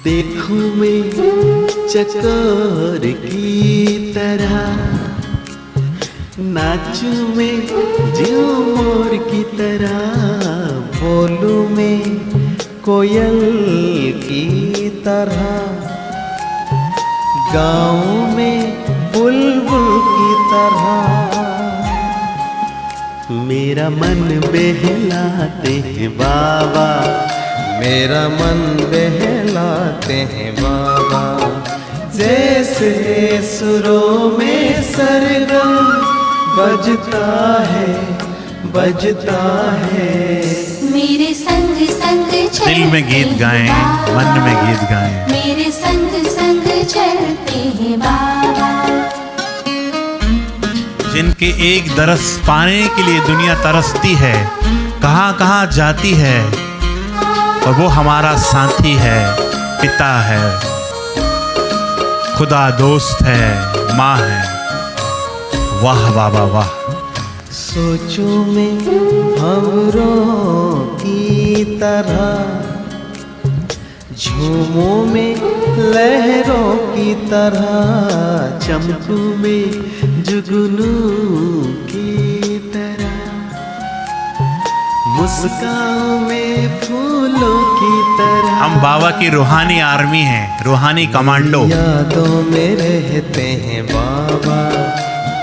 देखूं मैं चकोर की तरह, नाचूं मैं ज्यों मोर की तरह, बोलूं मैं कोयल की तरह, गाऊं मैं बुलबुल की तरह। मेरा मन बहलाते हैं बाबा, मेरा मन बहलाते हैं बाबा। जैसे सुरों में सरगम बजता है, बजता है। मेरे संग संग चलते दिल में गीत गाएं, हैं बाबा, मन में गीत गाएं। मेरे संग संग चलते हैं बाबा। जिनके एक दरस पाने के लिए दुनिया तरसती है, कहाँ कहाँ जाती है, और वो हमारा साथी है, पिता है, खुदा दोस्त है, माँ है। वाह बाबा वाह। सोचूं मैं भंवरों की तरह, झूमों में लहरों की तरह, चमकूं में जुगनू की तरह, मुस्कान में फूलों की तरह। हम बाबा की रूहानी आर्मी हैं, रूहानी कमांडो। यादों में रहते हैं बाबा,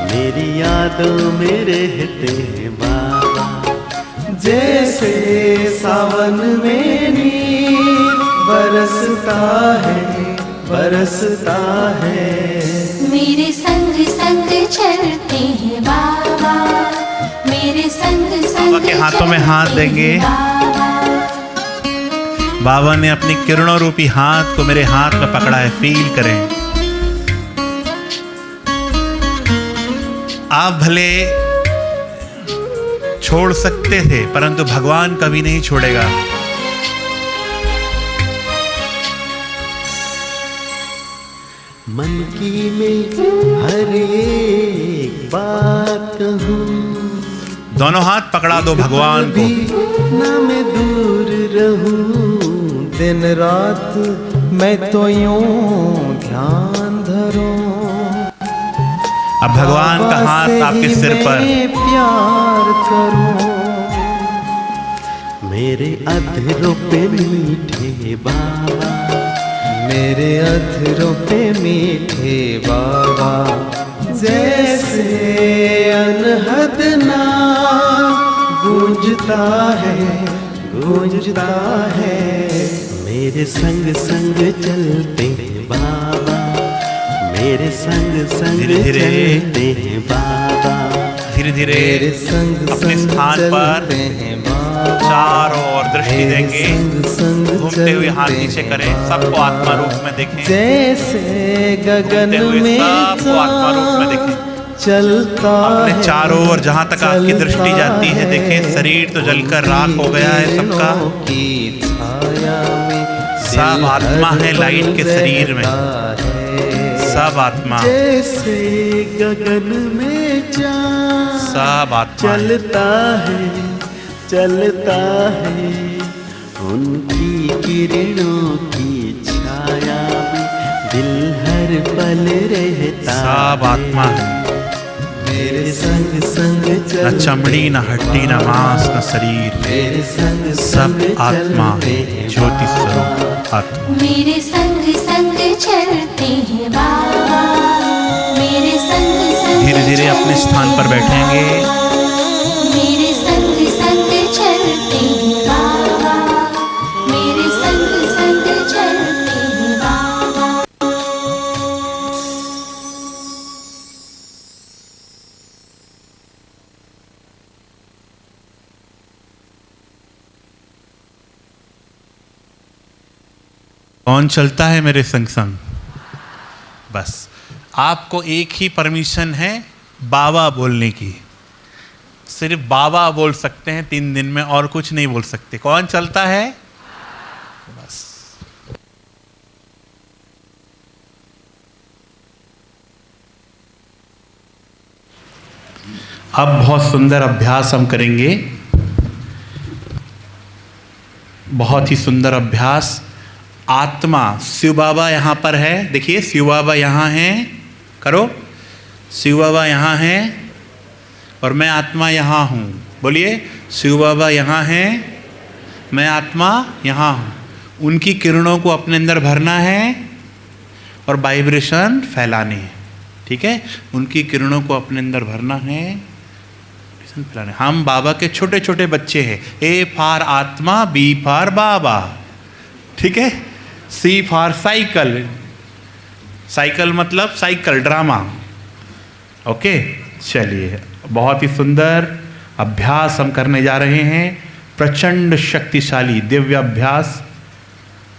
मेरी यादों में रहते हैं बाबा। जैसे सावन में नीर बरसता है, बरसता है। मेरे संग संग चलते हैं बाबा, मेरे संग संग बाबा के हाथों में हाथ चलते हैं देंगे। बाबा। बाबा ने अपनी किरणों रूपी हाथ को मेरे हाथ में पकड़ा है, फील करें। आप भले छोड़ सकते थे परंतु भगवान कभी नहीं छोड़ेगा। मन की मैं हर एक बात कहूँ, दोनों हाथ पकड़ा दो भगवान को। ना मैं दूर रहूं दिन रात, मैं तो यूं ध्यान धरूं। अब भगवान का हाथ आपके सिर पर। प्यार करूं मेरे अधरों पे मीठे बाबा, मेरे अधरों पे मीठे बाबा, जैसे अनहद नाम गूंजता है मेरे संग संग चलते बाबा, मेरे संग संग धीरे-धीरे, चलते हैं बाबा, धीरे धीरे मेरे संग अपने संग स्थान पर चलते हैं बाबा, चारों ओर दृष्टि देंगे, संग घूमते हुए हाथ चलते नीचे हैं करें, सबको आत्मा रूप में देखें, जैसे गगन घूमते हुए में सबको आत्मा रूप में देखें। चलता अपने है, चारों ओर जहां तक आपकी दृष्टि चलता जाती है देखें, शरीर तो जलकर राख हो गया है सबका, की छाया में सब आत्मा है लाइट के शरीर में, सब आत्मा, जैसे गगन में चाँद सब आत्मा है। चलता है उनकी किरणों की छाया में दिल हर पल रहता सब आत्मा है। मेरे संग संग न चमड़ी न हड्डी न मांस न शरीर, मेरे संग सब आत्मा ज्योति स्वरूप आत्मा। मेरे संग संग चलते हैं बाबा, मेरे संग संग धीरे धीरे अपने स्थान पर बैठेंगे। मेरे संग संग चलते हैं बाबा, मेरे संग संग चलते हैं बाबा। कौन चलता है मेरे संग संग? बस आपको एक ही परमिशन है बाबा बोलने की, सिर्फ बाबा बोल सकते हैं 3 दिन में, और कुछ नहीं बोल सकते। कौन चलता है? बस अब बहुत सुंदर अभ्यास हम करेंगे, बहुत ही सुंदर अभ्यास। आत्मा, शिव बाबा यहाँ पर है, देखिए शिव बाबा यहाँ हैं, करो, शिव बाबा यहाँ हैं और मैं आत्मा यहाँ हूँ। बोलिए, शिव बाबा यहाँ हैं, मैं आत्मा यहाँ हूँ। उनकी किरणों को अपने अंदर भरना है और वाइब्रेशन फैलाने हैं, ठीक है? उनकी किरणों को अपने अंदर भरना है, फैलाने। हम बाबा के छोटे छोटे बच्चे हैं। ए फॉर आत्मा, बी फॉर बाबा, ठीक है? सी फॉर साइकिल, साइकिल मतलब साइकिल ड्रामा, ओके? चलिए, बहुत ही सुंदर अभ्यास हम करने जा रहे हैं, प्रचंड शक्तिशाली दिव्य अभ्यास,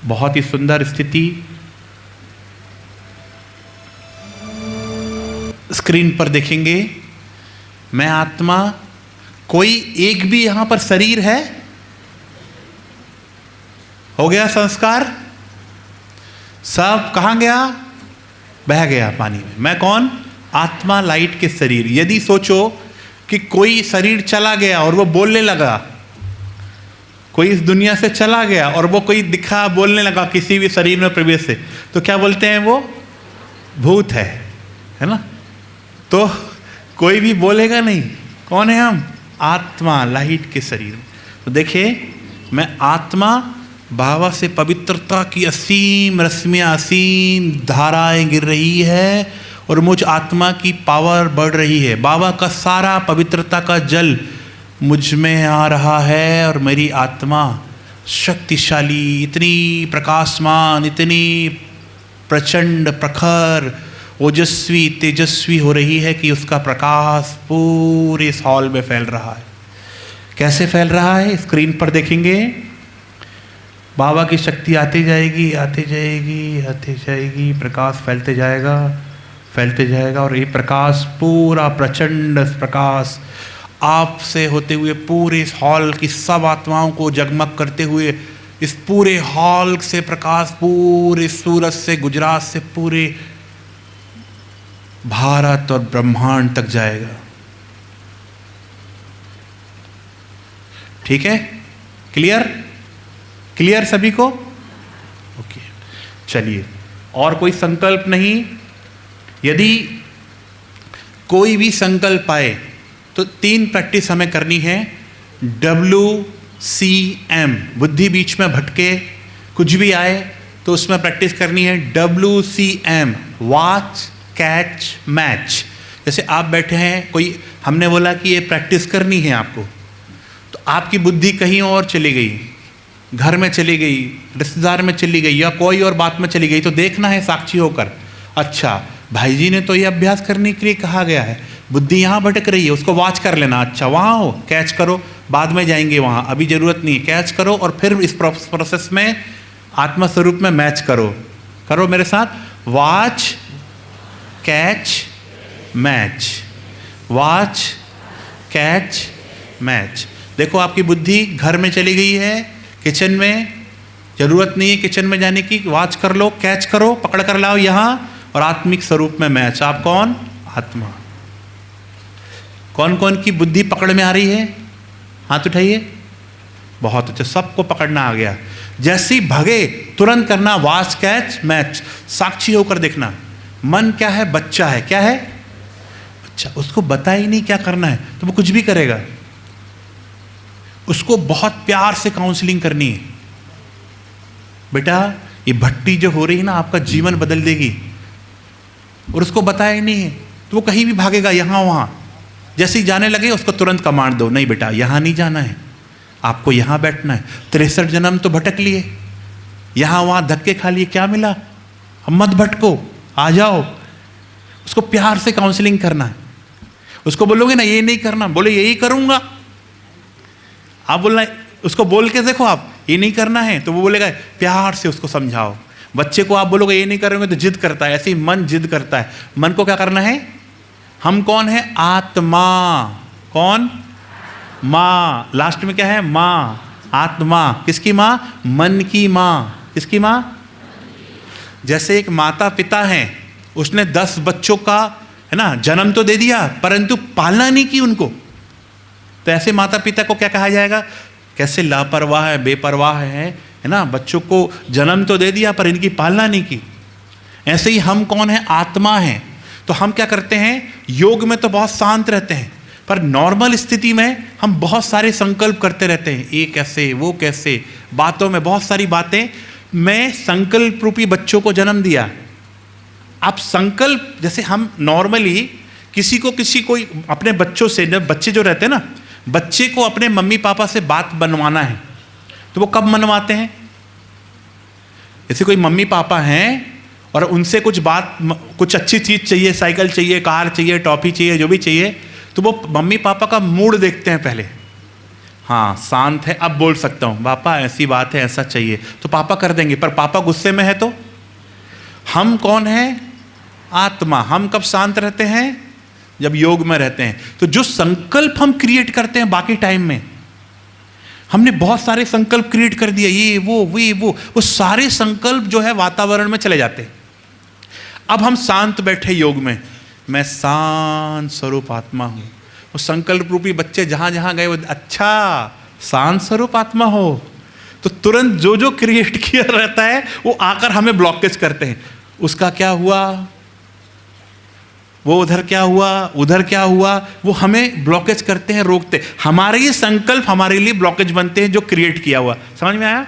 बहुत ही सुंदर स्थिति। स्क्रीन पर देखेंगे, मैं आत्मा, कोई एक भी यहां पर शरीर है? हो गया संस्कार? सब कहां गया? बह गया पानी में। मैं कौन? आत्मा, लाइट के शरीर। यदि सोचो कि कोई शरीर चला गया और वो बोलने लगा, कोई इस दुनिया से चला गया और वो कोई दिखा बोलने लगा किसी भी शरीर में प्रवेश से, तो क्या बोलते हैं? वो भूत है ना? तो कोई भी बोलेगा नहीं। कौन है हम? आत्मा, लाइट के शरीर। तो देखिए, मैं आत्मा, बाबा से पवित्रता की असीम रश्मियाँ, असीम धाराएं गिर रही है और मुझ आत्मा की पावर बढ़ रही है। बाबा का सारा पवित्रता का जल मुझ में आ रहा है और मेरी आत्मा शक्तिशाली, इतनी प्रकाशमान, इतनी प्रचंड, प्रखर, ओजस्वी, तेजस्वी हो रही है कि उसका प्रकाश पूरे इस हॉल में फैल रहा है। कैसे फैल रहा है? स्क्रीन पर देखेंगे। बाबा की शक्ति आती जाएगी, आती जाएगी, आती जाएगी, प्रकाश फैलते जाएगा, फैलते जाएगा, और ये प्रकाश पूरा प्रचंड प्रकाश आपसे होते हुए पूरे इस हॉल की सब आत्माओं को जगमग करते हुए इस पूरे हॉल से प्रकाश पूरे सूरत से, गुजरात से पूरे भारत और ब्रह्मांड तक जाएगा। ठीक है? क्लियर? क्लियर सभी को? ओके, चलिए। और कोई संकल्प नहीं? यदि कोई भी संकल्प आए तो 3 प्रैक्टिस हमें करनी है। WCM, बुद्धि बीच में भटके, कुछ भी आए तो उसमें प्रैक्टिस करनी है। WCM, watch catch match. जैसे आप बैठे हैं, कोई हमने बोला कि ये प्रैक्टिस करनी है आपको, तो आपकी बुद्धि कहीं और चली गई, घर में चली गई, रिश्तेदार में चली गई, या कोई और बात में चली गई, तो देखना है साक्षी होकर, अच्छा भाई जी ने तो ये अभ्यास करने के लिए कहा गया है, बुद्धि यहाँ भटक रही है, उसको वॉच कर लेना। अच्छा वहाँ हो, कैच करो, बाद में जाएंगे वहाँ, अभी ज़रूरत नहीं है, कैच करो, और फिर इस प्रोसेस में आत्मा स्वरूप में मैच करो। करो मेरे साथ, watch catch match, watch catch match. देखो आपकी बुद्धि घर में चली गई है, किचन में, ज़रूरत नहीं है किचन में जाने की, वॉच कर लो, कैच करो, पकड़ कर लाओ यहाँ, और आत्मिक स्वरूप में मैच। आप कौन? आत्मा। कौन कौन की बुद्धि पकड़ में आ रही है? हाथ उठाइए। बहुत अच्छा, सबको पकड़ना आ गया। जैसे ही भगे तुरंत करना वॉच कैच मैच, साक्षी होकर देखना। मन क्या है? बच्चा है। क्या है? अच्छा, उसको बता ही नहीं क्या करना है तो वो कुछ भी करेगा। उसको बहुत प्यार से काउंसलिंग करनी है, बेटा ये भट्टी जो हो रही है ना आपका जीवन बदल देगी, और उसको बताया ही नहीं है तो वो कहीं भी भागेगा, यहाँ वहाँ। जैसे ही जाने लगे उसको तुरंत कमांड दो, नहीं बेटा यहाँ नहीं जाना है, आपको यहाँ बैठना है। 63 जन्म तो भटक लिए, यहाँ वहाँ धक्के खा लिए, क्या मिला? हम मत भटको, आ जाओ। उसको प्यार से काउंसलिंग करना है। उसको बोलोगे ना ये नहीं करना, बोले यही करूँगा, आप बोलना, उसको बोल के देखो आप ये नहीं करना है तो वो बोलेगा, प्यार से उसको समझाओ। बच्चे को आप बोलोगे ये नहीं करोगे तो जिद करता है, ऐसे ही मन जिद करता है। मन को क्या करना है? हम कौन है? आत्मा। कौन? माँ। लास्ट में क्या है? माँ। आत्मा किसकी माँ? मन की माँ। किसकी माँ? जैसे एक माता पिता है, उसने 10 बच्चों का है ना जन्म तो दे दिया परंतु पालना नहीं की उनको, तो ऐसे माता पिता को क्या कहा जाएगा? कैसे लापरवाह है, बेपरवाह है ना। बच्चों को जन्म तो दे दिया पर इनकी पालना नहीं की। ऐसे ही हम कौन है? आत्मा है। तो हम क्या करते हैं? योग में तो बहुत शांत रहते हैं, पर नॉर्मल स्थिति में हम बहुत सारे संकल्प करते रहते हैं, ये कैसे, वो कैसे, बातों में बहुत सारी बातें। मैं संकल्प रूपी बच्चों को जन्म दिया। अब संकल्प, जैसे हम नॉर्मली किसी को अपने बच्चों से, बच्चे जो रहते हैं ना, बच्चे को अपने मम्मी पापा से बात बनवाना है तो वो कब मनवाते हैं? जैसे कोई मम्मी पापा हैं और उनसे कुछ अच्छी चीज़ चाहिए, साइकिल चाहिए, कार चाहिए, टॉफी चाहिए, जो भी चाहिए, तो वो मम्मी पापा का मूड देखते हैं पहले। हाँ शांत है, अब बोल सकता हूँ, पापा ऐसी बात है, ऐसा चाहिए, तो पापा कर देंगे। पर पापा गुस्से में है तो हम कौन है? आत्मा। हम कब शांत रहते हैं? जब योग में रहते हैं। तो जो संकल्प हम क्रिएट करते हैं बाकी टाइम में, हमने बहुत सारे संकल्प क्रिएट कर दिए, ये वो सारे संकल्प जो है वातावरण में चले जाते हैं। अब हम शांत बैठे योग में, मैं शांत स्वरूप आत्मा हूं। वो संकल्प रूपी बच्चे जहां जहां गए, वो अच्छा शांत स्वरूप आत्मा हो, तो तुरंत जो जो क्रिएट किया रहता है वो आकर हमें ब्लॉकेज करते हैं। उसका क्या हुआ, वो उधर क्या हुआ, उधर क्या हुआ, वो हमें ब्लॉकेज करते हैं, रोकते। हमारे ये संकल्प हमारे लिए ब्लॉकेज बनते हैं जो क्रिएट किया हुआ। समझ में आया?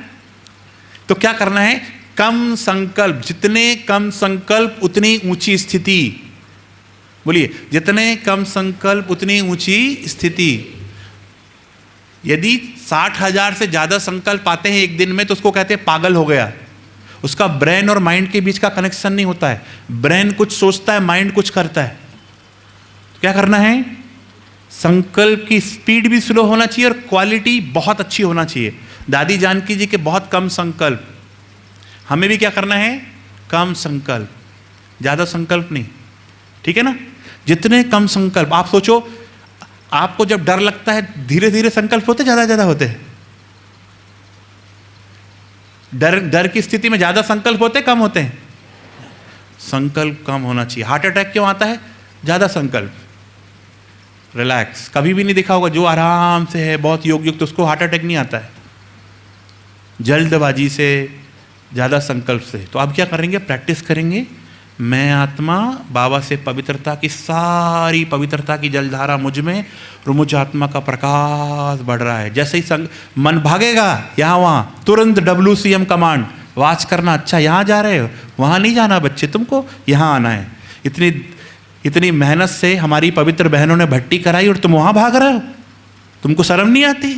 तो क्या करना है? कम संकल्प, जितने कम संकल्प उतनी ऊंची स्थिति। बोलिए, जितने कम संकल्प उतनी ऊंची स्थिति। यदि 60,000 से ज्यादा संकल्प आते हैं एक दिन में तो उसको कहते हैं पागल हो गया। उसका ब्रेन और माइंड के बीच का कनेक्शन नहीं होता है। ब्रेन कुछ सोचता है, माइंड कुछ करता है। तो क्या करना है? संकल्प की स्पीड भी स्लो होना चाहिए और क्वालिटी बहुत अच्छी होना चाहिए। दादी जानकी जी के बहुत कम संकल्प, हमें भी क्या करना है? कम संकल्प, ज़्यादा संकल्प नहीं, ठीक है ना? जितने कम संकल्प, आप सोचो आपको जब डर लगता है धीरे धीरे संकल्प होते ज़्यादा ज़्यादा होते हैं? डर की स्थिति में ज़्यादा संकल्प होते कम होते हैं? संकल्प कम होना चाहिए। हार्ट अटैक क्यों आता है? ज़्यादा संकल्प। रिलैक्स, कभी भी नहीं देखा होगा जो आराम से है, बहुत योग युक्त, उसको हार्ट अटैक नहीं आता है, जल्दबाजी से, ज़्यादा संकल्प से। तो आप क्या करेंगे? प्रैक्टिस करेंगे, मैं आत्मा, बाबा से पवित्रता की, सारी पवित्रता की जलधारा मुझ में, और मुझ आत्मा का प्रकाश बढ़ रहा है। जैसे ही मन भागेगा यहाँ वहाँ, तुरंत WCM कमांड, वाच करना, अच्छा यहाँ जा रहे हो, वहाँ नहीं जाना बच्चे, तुमको यहाँ आना है। इतनी मेहनत से हमारी पवित्र बहनों ने भट्टी कराई और तुम वहाँ भाग रहे हो, तुमको शर्म नहीं आती?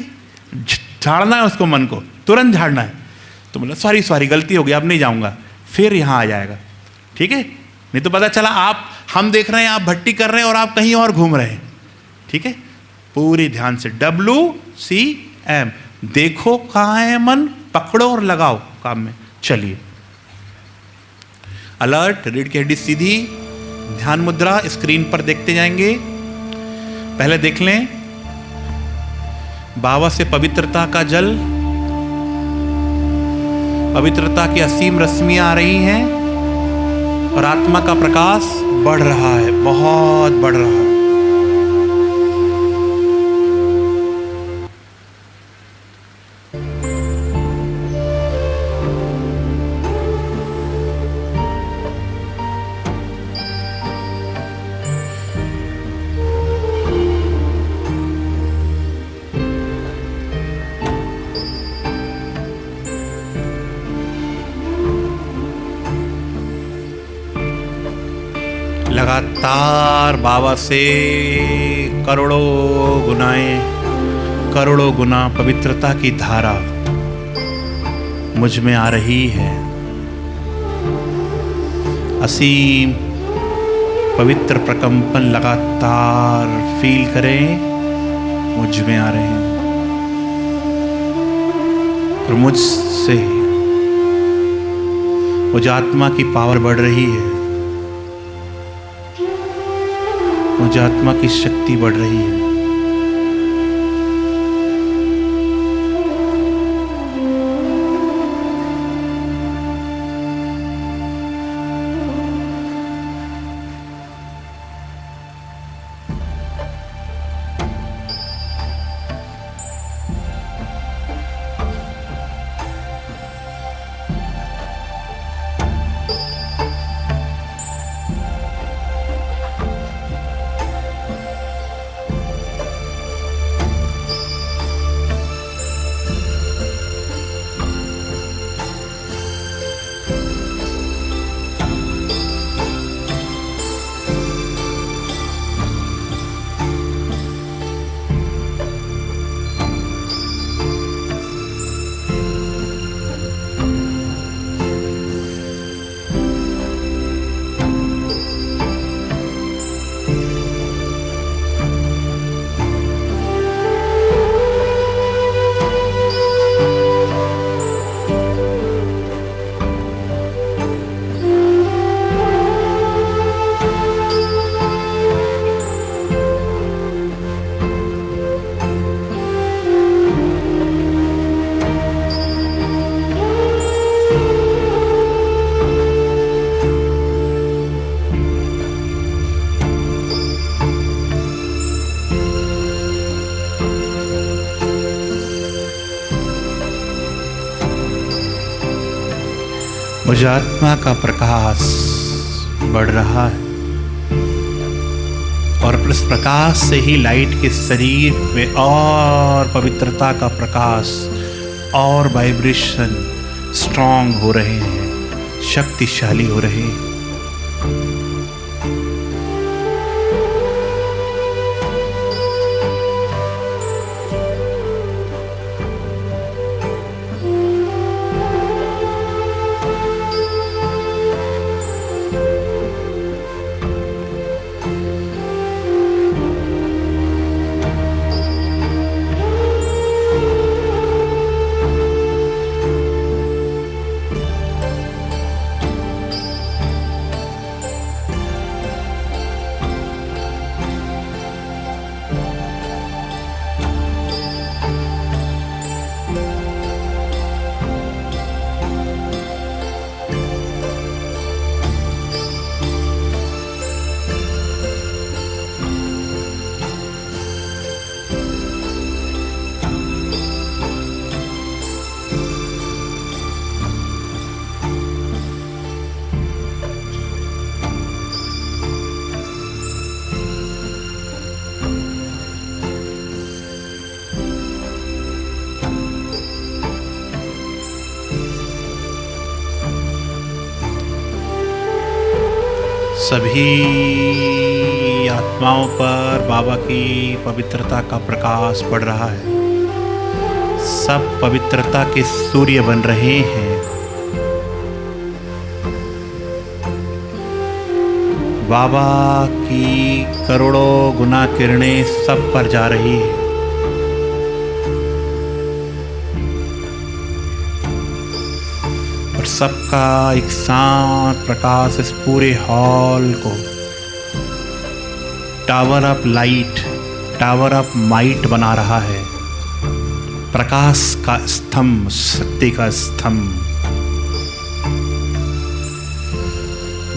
झाड़ना है उसको, मन को तुरंत झाड़ना है। तो बोला सॉरी गलती हो गई, अब नहीं जाऊँगा, फिर यहाँ आ जाएगा, ठीक है? नहीं तो पता चला हम देख रहे हैं आप भट्टी कर रहे हैं और आप कहीं और घूम रहे हैं, ठीक है? पूरी ध्यान से WCM, देखो कहाँ है मन, पकड़ो और लगाओ काम में। चलिए, अलर्ट, रीढ़ की हड्डी सीधी, ध्यान मुद्रा स्क्रीन पर देखते जाएंगे। पहले देख लें बाबा से पवित्रता का जल, पवित्रता की असीम रश्मियां आ रही हैं और आत्मा का प्रकाश बढ़ रहा है, बहुत बढ़ रहा है। लगातार बाबा से करोड़ों गुना पवित्रता की धारा मुझ में आ रही है। असीम पवित्र प्रकंपन लगातार फील करें, मुझ में आ रहे हैं और मुझसे मुझ आत्मा की पावर बढ़ रही है, मुझ आत्मा की शक्ति बढ़ रही है। मुझ आत्मा का प्रकाश बढ़ रहा है और इस प्रकाश से ही लाइट के शरीर में और पवित्रता का प्रकाश और वाइब्रेशन स्ट्रांग हो रहे हैं, शक्तिशाली हो रहे हैं। सभी आत्माओं पर बाबा की पवित्रता का प्रकाश पड़ रहा है। सब पवित्रता के सूर्य बन रहे हैं। बाबा की करोड़ों गुना किरणें सब पर जा रही है। और सबका एक शांत प्रकाश इस पूरे हॉल को tower of light, tower of might बना रहा है। प्रकाश का स्तंभ, शक्ति का स्तंभ।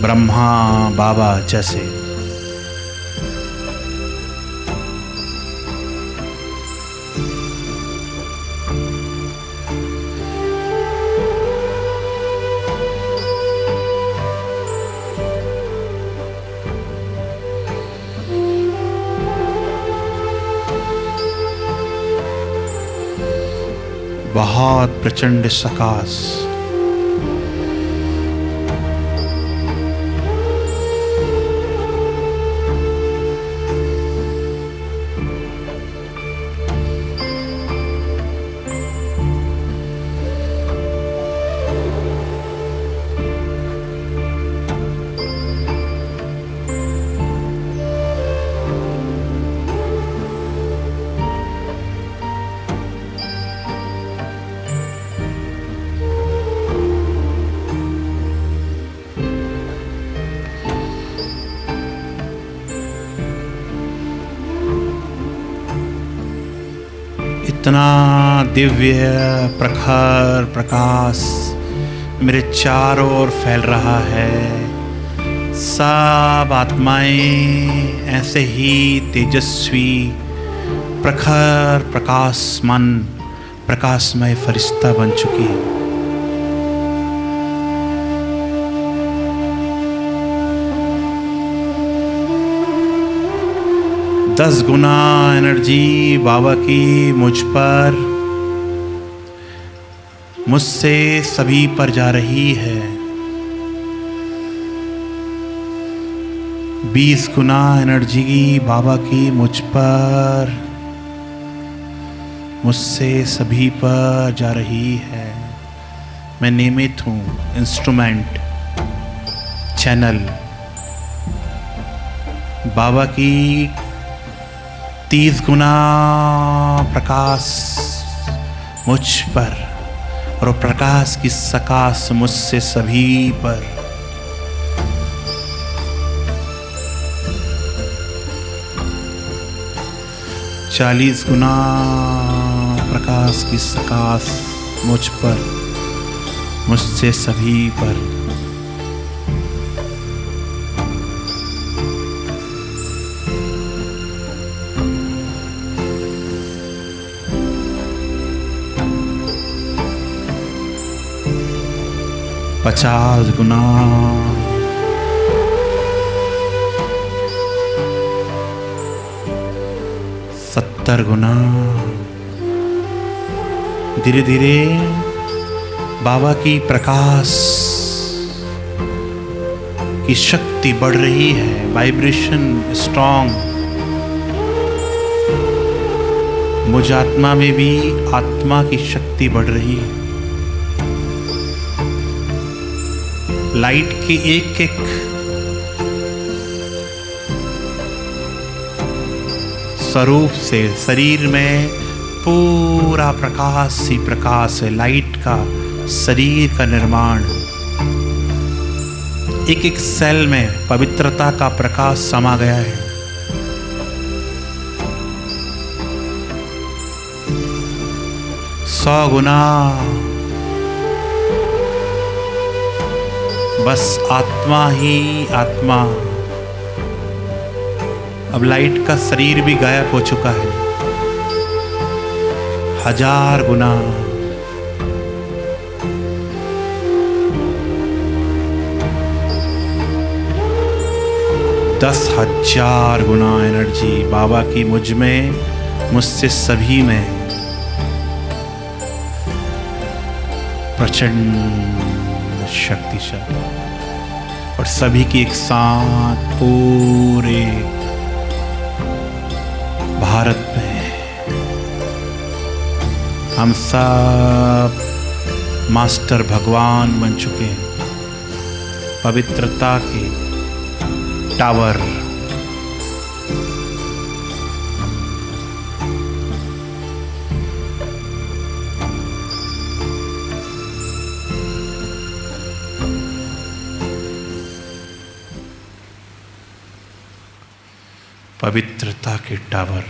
ब्रह्मा बाबा जैसे। बहुत प्रचंड प्रकाश। इतना दिव्य प्रखर प्रकाश मेरे चारों ओर फैल रहा है। सब आत्माएं ऐसे ही तेजस्वी प्रखर प्रकाशमान प्रकाशमय फरिश्ता बन चुकी है। दस गुना एनर्जी बाबा की मुझ पर, मुझसे सभी पर जा रही है। 20 गुना एनर्जी बाबा की मुझ पर, मुझसे सभी पर जा रही है। मैं नियमित हूँ, इंस्ट्रूमेंट, चैनल। बाबा की 30 गुना प्रकाश मुझ पर और प्रकाश की सकाश मुझसे सभी पर। चालीस गुना प्रकाश की सकाश मुझ पर, मुझसे सभी पर। पचास गुना, 70 गुना। धीरे धीरे बाबा की प्रकाश की शक्ति बढ़ रही है। Vibration strong. मुझ आत्मा में भी आत्मा की शक्ति बढ़ रही है। लाइट की एक एक स्वरूप से शरीर में पूरा प्रकाश ही प्रकाश है। लाइट का शरीर का निर्माण, एक एक सेल में पवित्रता का प्रकाश समा गया है। सौ गुना। बस आत्मा ही आत्मा। अब लाइट का शरीर भी गायब हो चुका है। 1000 गुना। दस 1000 गुना एनर्जी बाबा की मुझ में, मुझसे सभी में प्रचंड शक्तिशाली। और और सभी की एक साथ पूरे भारत में हम सब मास्टर भगवान बन चुके हैं। पवित्रता के टावर, पवित्रता के टावर।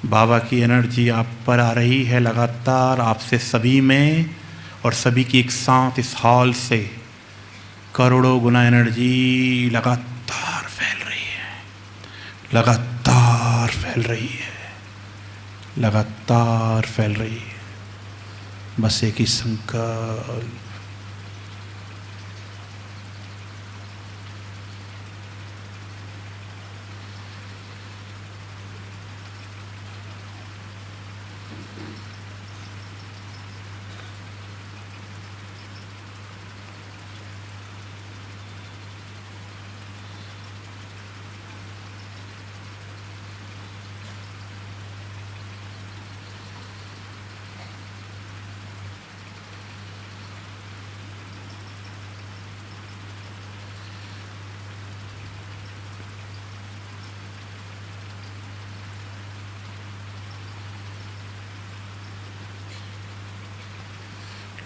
बाबा की एनर्जी आप पर आ रही है लगातार, आपसे सभी में, और सभी की एक साथ इस हॉल से करोड़ों गुना एनर्जी लगातार फैल रही है, लगातार फैल रही है, लगातार फैल रही है। बस एक ही संकल्प,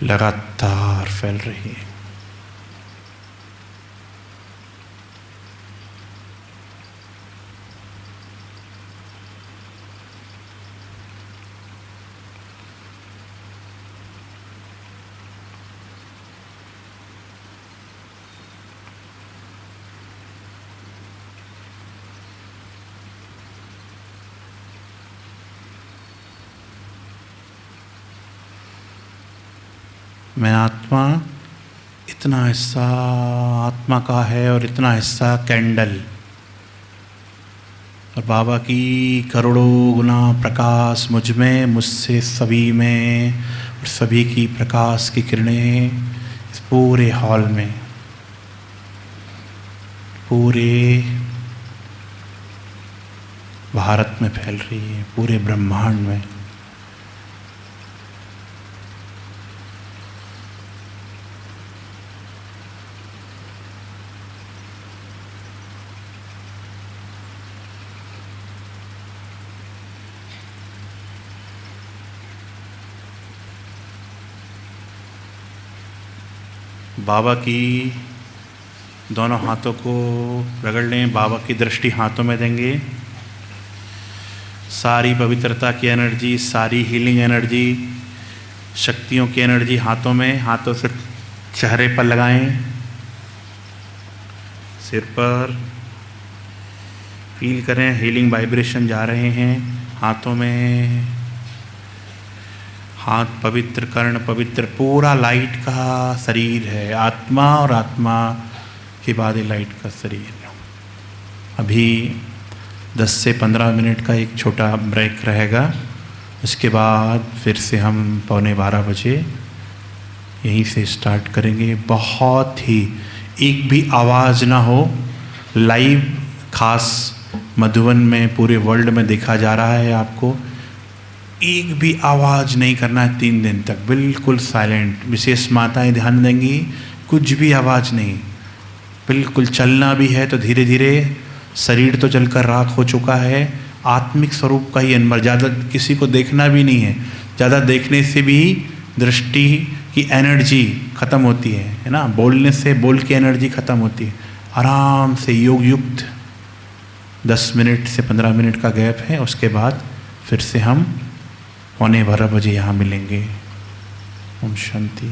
लगातार फैल रही है। मैं आत्मा, इतना हिस्सा आत्मा का है और इतना हिस्सा कैंडल, और बाबा की करोड़ों गुना प्रकाश मुझ में, मुझसे सभी में, और सभी की प्रकाश की किरणें इस पूरे हॉल में, पूरे भारत में फैल रही है, पूरे ब्रह्मांड में। बाबा की दोनों हाथों को रगड़ लें, बाबा की दृष्टि हाथों में देंगे। सारी पवित्रता की एनर्जी, सारी हीलिंग एनर्जी, शक्तियों की एनर्जी हाथों में, हाथों से चेहरे पर लगाएं, सिर पर फील करें, हीलिंग वाइब्रेशन जा रहे हैं हाथों में। हाथ पवित्र, कर्ण पवित्र, पूरा लाइट का शरीर है आत्मा, और आत्मा के बाद ये लाइट का शरीर। अभी 10 से 15 मिनट का एक छोटा ब्रेक रहेगा, उसके बाद फिर से हम 11:15 बजे यहीं से स्टार्ट करेंगे। बहुत ही, एक भी आवाज़ ना हो, लाइव, खास मधुबन में, पूरे वर्ल्ड में देखा जा रहा है आपको। एक भी आवाज़ नहीं करना है 3 दिन तक, बिल्कुल साइलेंट। विशेष माताएं ध्यान देंगी, कुछ भी आवाज़ नहीं, बिल्कुल। चलना भी है तो धीरे धीरे, शरीर तो चलकर राख हो चुका है, आत्मिक स्वरूप का ही अनुभव। ज़्यादा किसी को देखना भी नहीं है, ज़्यादा देखने से भी दृष्टि की एनर्जी ख़त्म होती है ना, बोलने से बोल की एनर्जी ख़त्म होती है। आराम से योग युक्त 10 मिनट से 15 मिनट का गैप है, उसके बाद फिर से हम 11:15 बजे यहाँ मिलेंगे। ओम शांति।